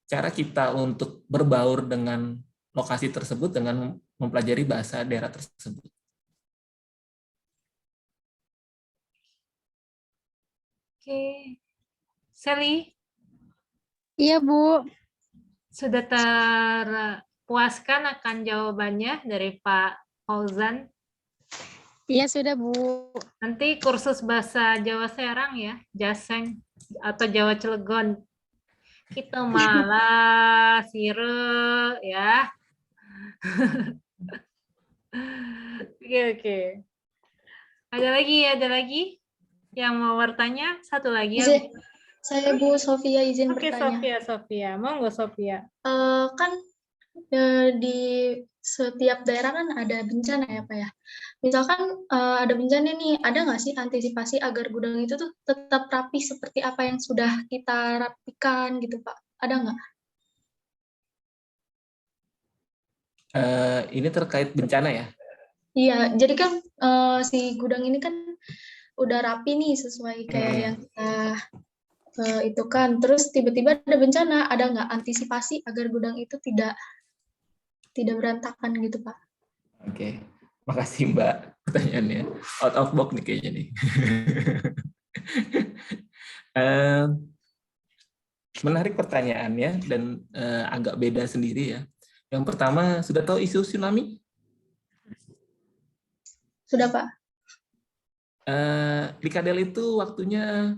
cara kita untuk berbaur dengan lokasi tersebut dengan mempelajari bahasa daerah tersebut. Oke. Sally? Iya, Bu. Sudah terpuaskan akan jawabannya dari Pak Fauzan? Iya, sudah, Bu. Nanti kursus bahasa Jawa Serang ya, Jaseng, atau Jawa Cilegon. Kita malah, sire, ya. Oke. Ada lagi yang mau bertanya? Satu lagi ya. Saya Bu Sofia izin Oke, bertanya. Sofia. Monggo Sofia. Kan di setiap daerah kan ada bencana ya Pak ya. Misalkan ada bencana nih, ada nggak sih antisipasi agar gudang itu tuh tetap rapi seperti apa yang sudah kita rapikan gitu Pak? Ada nggak? Ini terkait bencana ya? Iya, jadi kan si gudang ini kan udah rapi nih sesuai kayak yang kita itu kan. Terus tiba-tiba ada bencana, ada nggak antisipasi agar gudang itu tidak berantakan gitu Pak? Oke, makasih Mbak pertanyaannya. Out of box nih kayaknya nih. Menarik pertanyaannya dan agak beda sendiri ya. Yang pertama, sudah tahu isu tsunami? Sudah, Pak. Di KDL itu waktunya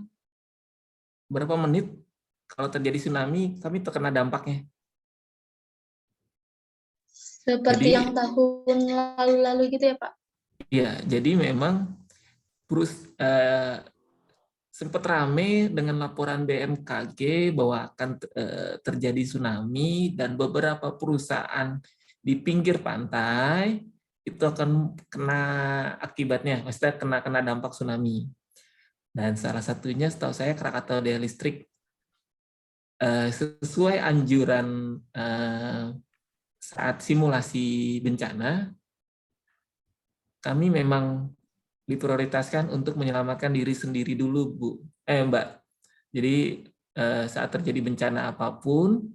berapa menit kalau terjadi tsunami, kami terkena dampaknya. Seperti Jadi, yang tahun lalu-lalu gitu ya, Pak? Iya, jadi memang sempat rame dengan laporan BMKG bahwa akan terjadi tsunami dan beberapa perusahaan di pinggir pantai itu akan kena akibatnya, maksudnya kena dampak tsunami. Dan salah satunya setahu saya Krakatau Daya Listrik sesuai anjuran saat simulasi bencana, kami memang diprioritaskan untuk menyelamatkan diri sendiri dulu, Mbak. Jadi saat terjadi bencana apapun,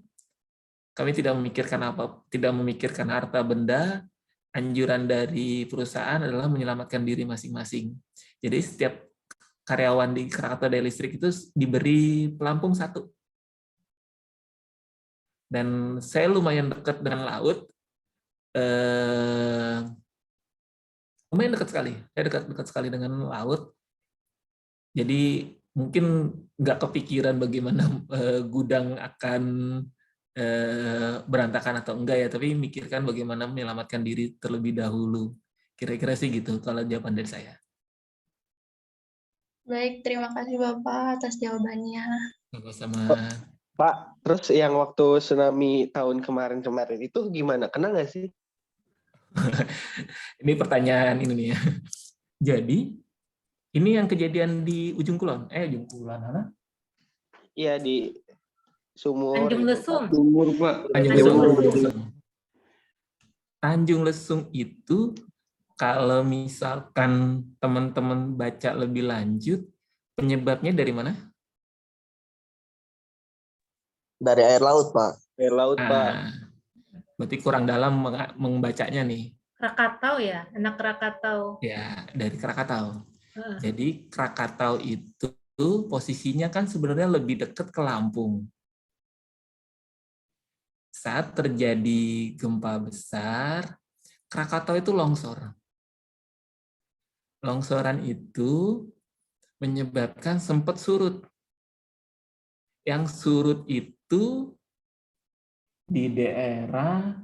kami tidak memikirkan harta benda. Anjuran dari perusahaan adalah menyelamatkan diri masing-masing. Jadi setiap karyawan di Krakatau Daya Listrik itu diberi pelampung 1. Dan saya lumayan dekat dengan laut. Lumayan dekat sekali. Saya dekat sekali dengan laut. Jadi mungkin nggak kepikiran bagaimana gudang akan berantakan atau enggak ya, tapi mikirkan bagaimana menyelamatkan diri terlebih dahulu. Kira-kira sih gitu kalau jawaban dari saya. Baik, terima kasih Bapak atas jawabannya. Sama-sama. Pak, terus yang waktu tsunami tahun kemarin itu gimana? Kena nggak sih? Ini pertanyaan ini nih ya. Jadi, ini yang kejadian di Ujung Kulon. Ujung Kulon, mana? Iya, di Sumur. Tanjung Lesung. Sumur, Pak. Tanjung Lesung itu, kalau misalkan teman-teman baca lebih lanjut, penyebabnya dari mana? Dari air laut, Pak. Air laut, Pak. Berarti kurang dalam membacanya nih. Krakatau ya, anak Krakatau. Ya, dari Krakatau. Jadi Krakatau itu posisinya kan sebenarnya lebih dekat ke Lampung. Saat terjadi gempa besar, Krakatau itu longsor. Longsoran itu menyebabkan sempat surut. Yang surut itu di daerah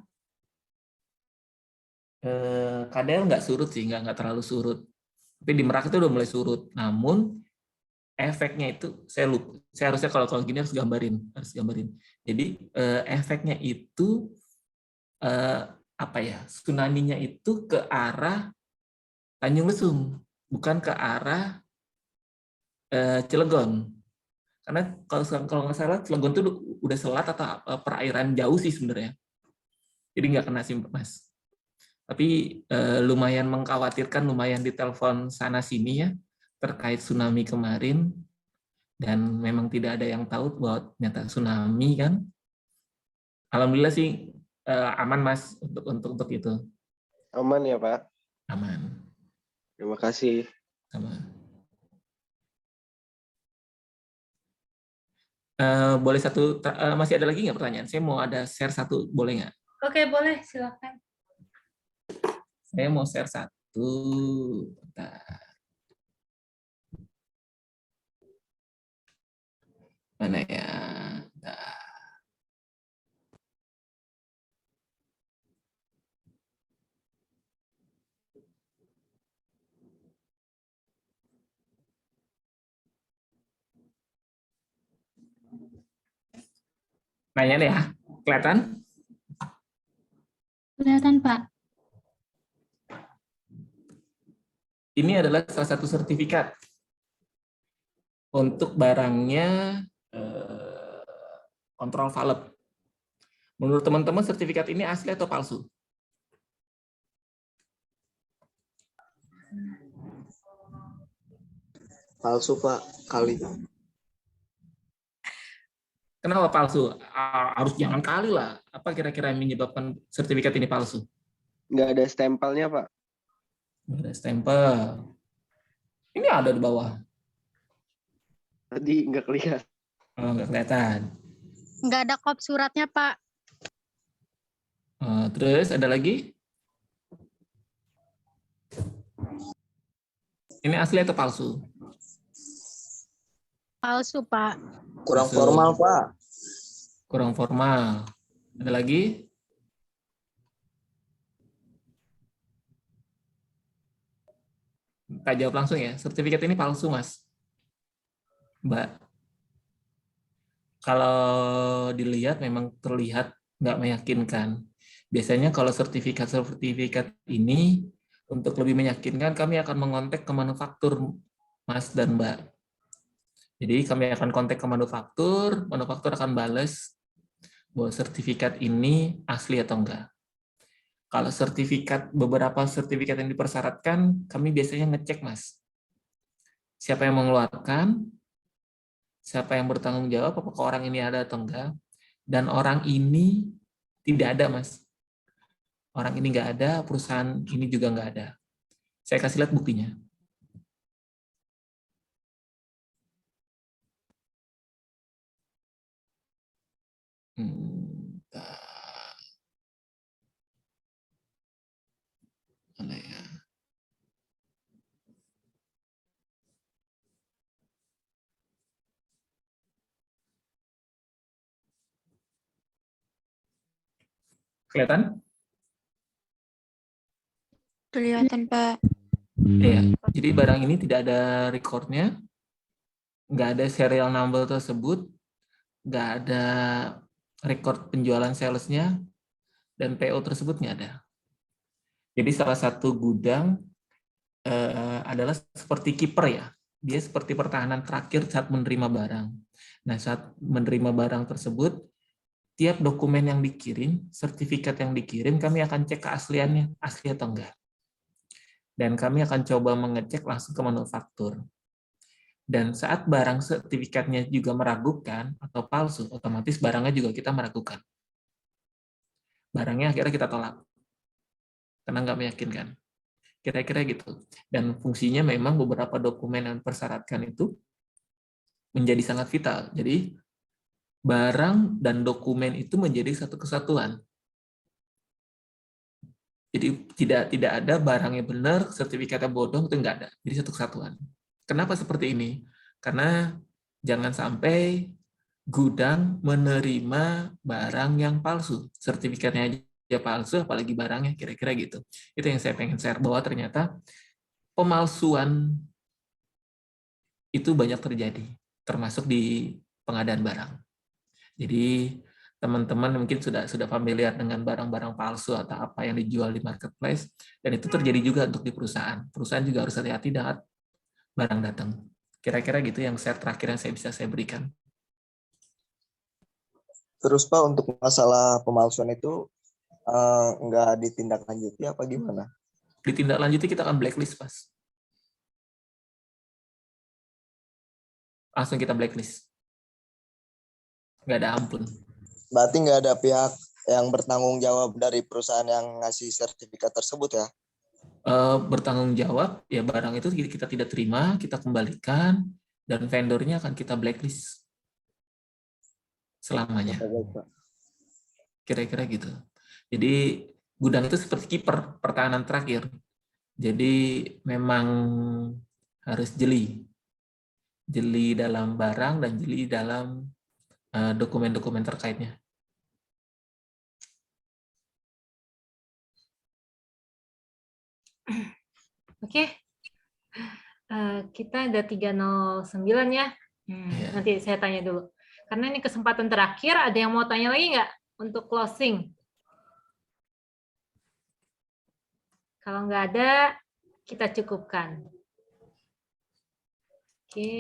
KDL nggak surut sih, nggak terlalu surut. Tapi di Merak itu udah mulai surut. Namun efeknya itu saya harusnya kalau gini harus gambarin. Jadi efeknya itu tsunami-nya itu ke arah Tanjung Lesung, bukan ke arah Cilegon. Karena kalau nggak salah Cilegon itu udah selat atau perairan jauh sih sebenarnya. Jadi nggak kena Mas. Tapi lumayan mengkhawatirkan, lumayan ditelepon sana-sini ya, terkait tsunami kemarin, dan memang tidak ada yang tahu bahwa ternyata tsunami kan. Alhamdulillah sih aman Mas untuk itu. Aman ya Pak? Aman. Terima kasih. Sama. Boleh satu, masih ada lagi nggak pertanyaan? Saya mau ada share satu, boleh nggak? Oke, boleh, silakan. Saya mau share satu. Bentar. Mana ya? Bentar. Nanya deh ya, kelihatan? Kelihatan, Pak. Ini adalah salah satu sertifikat untuk barangnya kontrol valve. Menurut teman-teman sertifikat ini asli atau palsu? Palsu, Pak, kali. Kenapa palsu? Harus jangan kali lah. Apa kira-kira yang menyebabkan sertifikat ini palsu? Nggak ada stempelnya, Pak. Nggak ada stempel. Ini ada di bawah. Tadi nggak kelihatan. Oh, nggak kelihatan. Nggak ada kop suratnya, Pak. Terus ada lagi? Ini asli atau palsu? Palsu, Pak. Kurang Palsu. formal, Pak. Kurang formal. Ada lagi? Tak jawab langsung ya. Sertifikat ini palsu, Mas. Mbak. Kalau dilihat memang terlihat nggak meyakinkan. Biasanya kalau sertifikat ini untuk lebih meyakinkan kami akan mengontak ke manufaktur, Mas dan Mbak. Jadi kami akan kontak ke manufaktur akan bales bahwa sertifikat ini asli atau enggak. Kalau beberapa sertifikat yang dipersyaratkan, kami biasanya ngecek, Mas. Siapa yang mengeluarkan, siapa yang bertanggung jawab, apakah orang ini ada atau enggak, dan orang ini tidak ada, Mas. Orang ini nggak ada, perusahaan ini juga nggak ada. Saya kasih lihat buktinya. Mana ya? Kelihatan? Kelihatan, Pak. Iya, jadi barang ini tidak ada recordnya, nggak ada serial number tersebut, nggak ada record penjualan salesnya, dan PO tersebut nggak ada. Jadi salah satu gudang adalah seperti kiper ya, dia seperti pertahanan terakhir saat menerima barang. Nah, saat menerima barang tersebut, tiap dokumen yang dikirim, sertifikat yang dikirim, kami akan cek keasliannya, asli atau enggak. Dan kami akan coba mengecek langsung ke manufaktur. Dan saat barang sertifikatnya juga meragukan atau palsu, otomatis barangnya juga kita meragukan. Barangnya akhirnya kita tolak. Karena nggak meyakinkan. Kira-kira gitu. Dan fungsinya memang beberapa dokumen yang persyaratkan itu menjadi sangat vital. Jadi barang dan dokumen itu menjadi satu kesatuan. Jadi tidak ada barangnya benar, sertifikatnya bodong, itu nggak ada. Jadi satu kesatuan. Kenapa seperti ini? Karena jangan sampai gudang menerima barang yang palsu. Sertifikatnya aja palsu, apalagi barangnya, kira-kira gitu. Itu yang saya pengen share, bahwa ternyata pemalsuan itu banyak terjadi, termasuk di pengadaan barang. Jadi teman-teman mungkin sudah familiar dengan barang-barang palsu atau apa yang dijual di marketplace, dan itu terjadi juga untuk di perusahaan. Perusahaan juga harus hati-hati dengan barang datang. Kira-kira gitu yang share terakhir yang saya berikan. Terus Pak, untuk masalah pemalsuan itu nggak ditindaklanjuti apa gimana? Ditindaklanjuti, kita akan blacklist, Pas. Langsung kita blacklist. Nggak ada ampun. Berarti nggak ada pihak yang bertanggung jawab dari perusahaan yang ngasih sertifikat tersebut ya? Bertanggung jawab, ya barang itu kita tidak terima, kita kembalikan, dan vendornya akan kita blacklist selamanya. Kira-kira gitu. Jadi gudang itu seperti kiper, pertahanan terakhir. Jadi memang harus jeli. Jeli dalam barang dan jeli dalam dokumen-dokumen terkaitnya. Oke. Kita ada 309 ya. Nanti saya tanya dulu. Karena ini kesempatan terakhir, ada yang mau tanya lagi nggak untuk closing? Kalau nggak ada, kita cukupkan. Oke,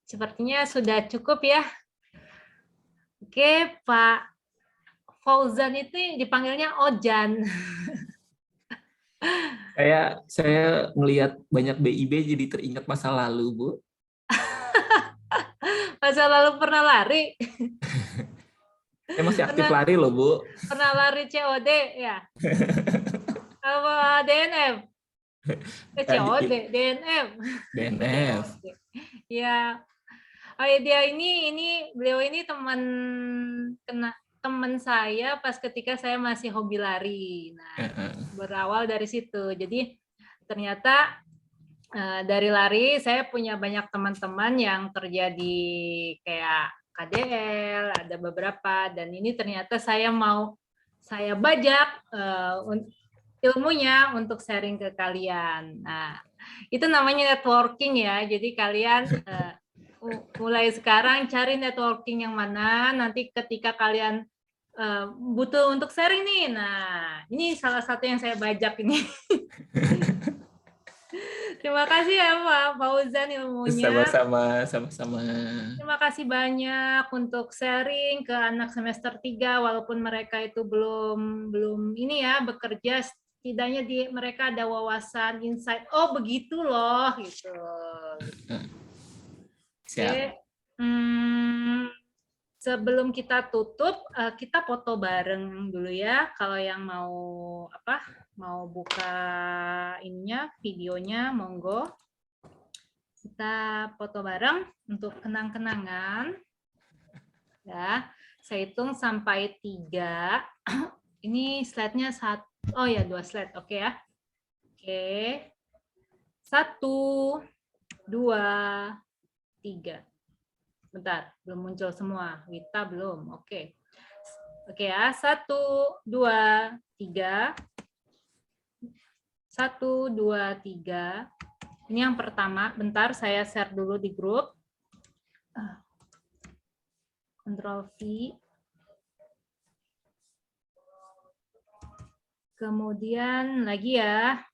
sepertinya sudah cukup ya. Oke, Pak Fauzan itu dipanggilnya Ojan. Saya ngelihat banyak BIB jadi teringat masa lalu, Bu. Masa lalu pernah lari? Saya masih aktif lari loh, Bu. Pernah lari COD ya? Apa DNF? COD, DNF. DNF. Ya. Oh ya, dia beliau ini teman saya pas ketika saya masih hobi lari. Nah, berawal dari situ. Jadi ternyata dari lari, saya punya banyak teman-teman yang kerja di kayak KDL, ada beberapa, dan ini ternyata saya bajak ilmunya untuk sharing ke kalian. Nah, itu namanya networking ya. Jadi kalian mulai sekarang cari networking yang mana, nanti ketika kalian butuh untuk sharing nih. Nah, ini salah satu yang saya bajak ini. Terima kasih ya Pak Fauzan ilmunya. Sama-sama. Terima kasih banyak untuk sharing ke anak semester 3 walaupun mereka itu belum ini ya bekerja, setidaknya mereka ada wawasan insight. Oh, begitu loh gitu. Oke. Sebelum kita tutup, kita foto bareng dulu ya. Kalau yang mau buka ininya, videonya, monggo. Kita foto bareng untuk kenang-kenangan. Ya, saya hitung sampai 3. Ini slide-nya 1. Oh ya, 2 slide. Oke ya. Oke. 1, 2, 3. Bentar, belum muncul semua. Wita belum. Oke. Oke ya, 1, 2, 3. 1, 2, 3. Ini yang pertama. Bentar, saya share dulu di grup. Ctrl V. Kemudian lagi ya.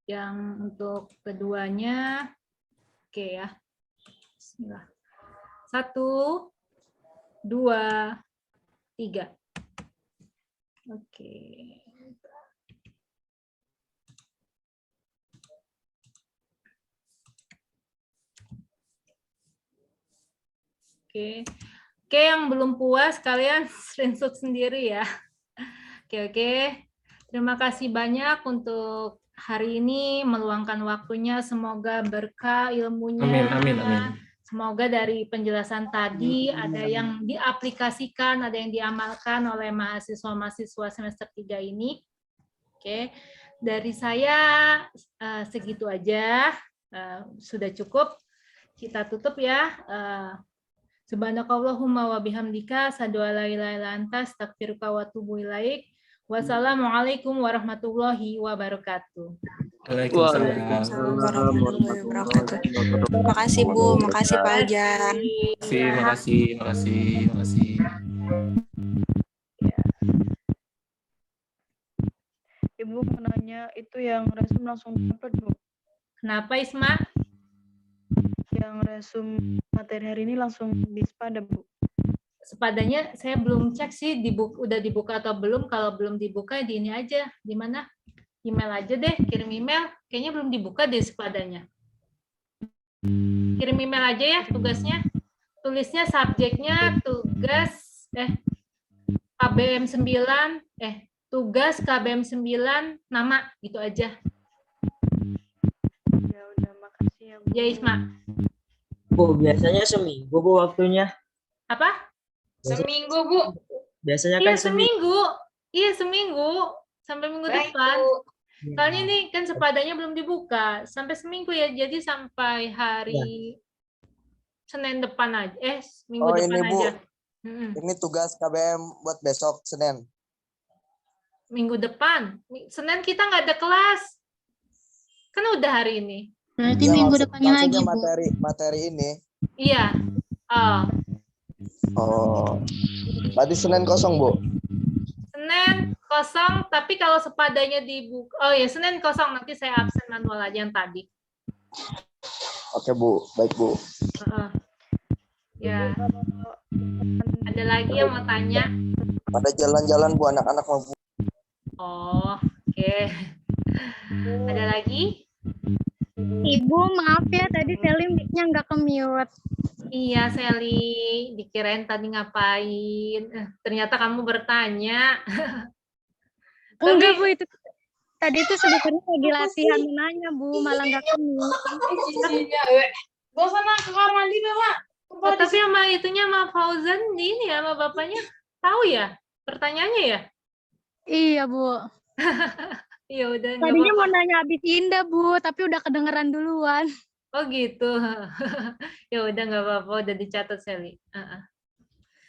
Yang untuk keduanya. Oke ya. Bismillah. 1, 2, 3. Oke. Oke. Oke, yang belum puas kalian screenshot sendiri ya. Oke. Terima kasih banyak untuk hari ini meluangkan waktunya, semoga berkah ilmunya. Amin. Semoga dari penjelasan tadi ada yang diaplikasikan, ada yang diamalkan oleh mahasiswa-mahasiswa semester 3 ini. Oke. Dari saya segitu aja. Sudah cukup. Kita tutup ya. Subhanakallahumma wa bihamdika asyhadu an la ilaha illa anta astaghfiruka wa atubu ilaik. Wassalamualaikum warahmatullahi wabarakatuh. Waalaikumsalam warahmatullahi wabarakatuh. Terima kasih Bu, makasih Pak Jan. Makasih. Ibu mau nanya, itu yang resum langsung dapat Bu? Kenapa Isma? Yang resum materi hari ini langsung di sepada Bu? Sepadanya saya belum cek sih udah dibuka atau belum. Kalau belum dibuka di ini aja. Di mana? Email aja deh, kirim email. Kayaknya belum dibuka deh sepadanya. Kirim email aja ya tugasnya. Tulisnya subjeknya tugas KBM 9 tugas KBM 9 nama gitu aja. Ya udah, makasih ya Bu. Ya Isma. Bu, biasanya seminggu Bu waktunya. Apa? Seminggu Bu. Biasanya Iya, kan seminggu. Iya, seminggu. Sampai minggu depan. Soalnya ini kan sepadanya belum dibuka. Sampai seminggu ya. Jadi sampai hari Senin depan aja. Minggu depan ini, Bu. aja. Ini tugas KBM buat besok, Senin. Minggu depan. Senin kita nggak ada kelas. Kan udah hari ini. Berarti minggu depannya lagi, Bu. Materi ini. Iya. Oh. Berarti Senin kosong, Bu? Senin kosong, tapi kalau sepadanya dibuka. Oh ya, Senin kosong. Nanti saya absen manual aja yang tadi. Oke, Bu. Baik, Bu. Ya. Ada lagi yang mau tanya? Pada jalan-jalan Bu, anak-anak mau Bu. Oh, oke. Ada lagi? Ibu, maaf ya, tadi Sally mic-nya nggak ke-mute. Iya, Sally. Dikirain tadi ngapain. Ternyata kamu bertanya. Enggak, Bu. Itu tadi itu sebenarnya lagi latihan nanya, Bu. Malah nggak ke-mute. Gak sana ke kamar mandi, Bapak. Oh, tapi sama itunya sama Fauzan ini ya, sama bapaknya. Tahu ya pertanyaannya ya? Iya, Bu. Ya udah nggak Tadinya apa-apa. mau nanya habis Indah, Bu, tapi udah kedengeran duluan. Oh gitu. Ya udah nggak apa-apa, udah dicatat Sally.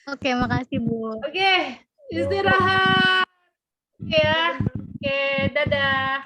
Oke, makasih, Bu. Oke, istirahat. Oke ya. Oke, dadah.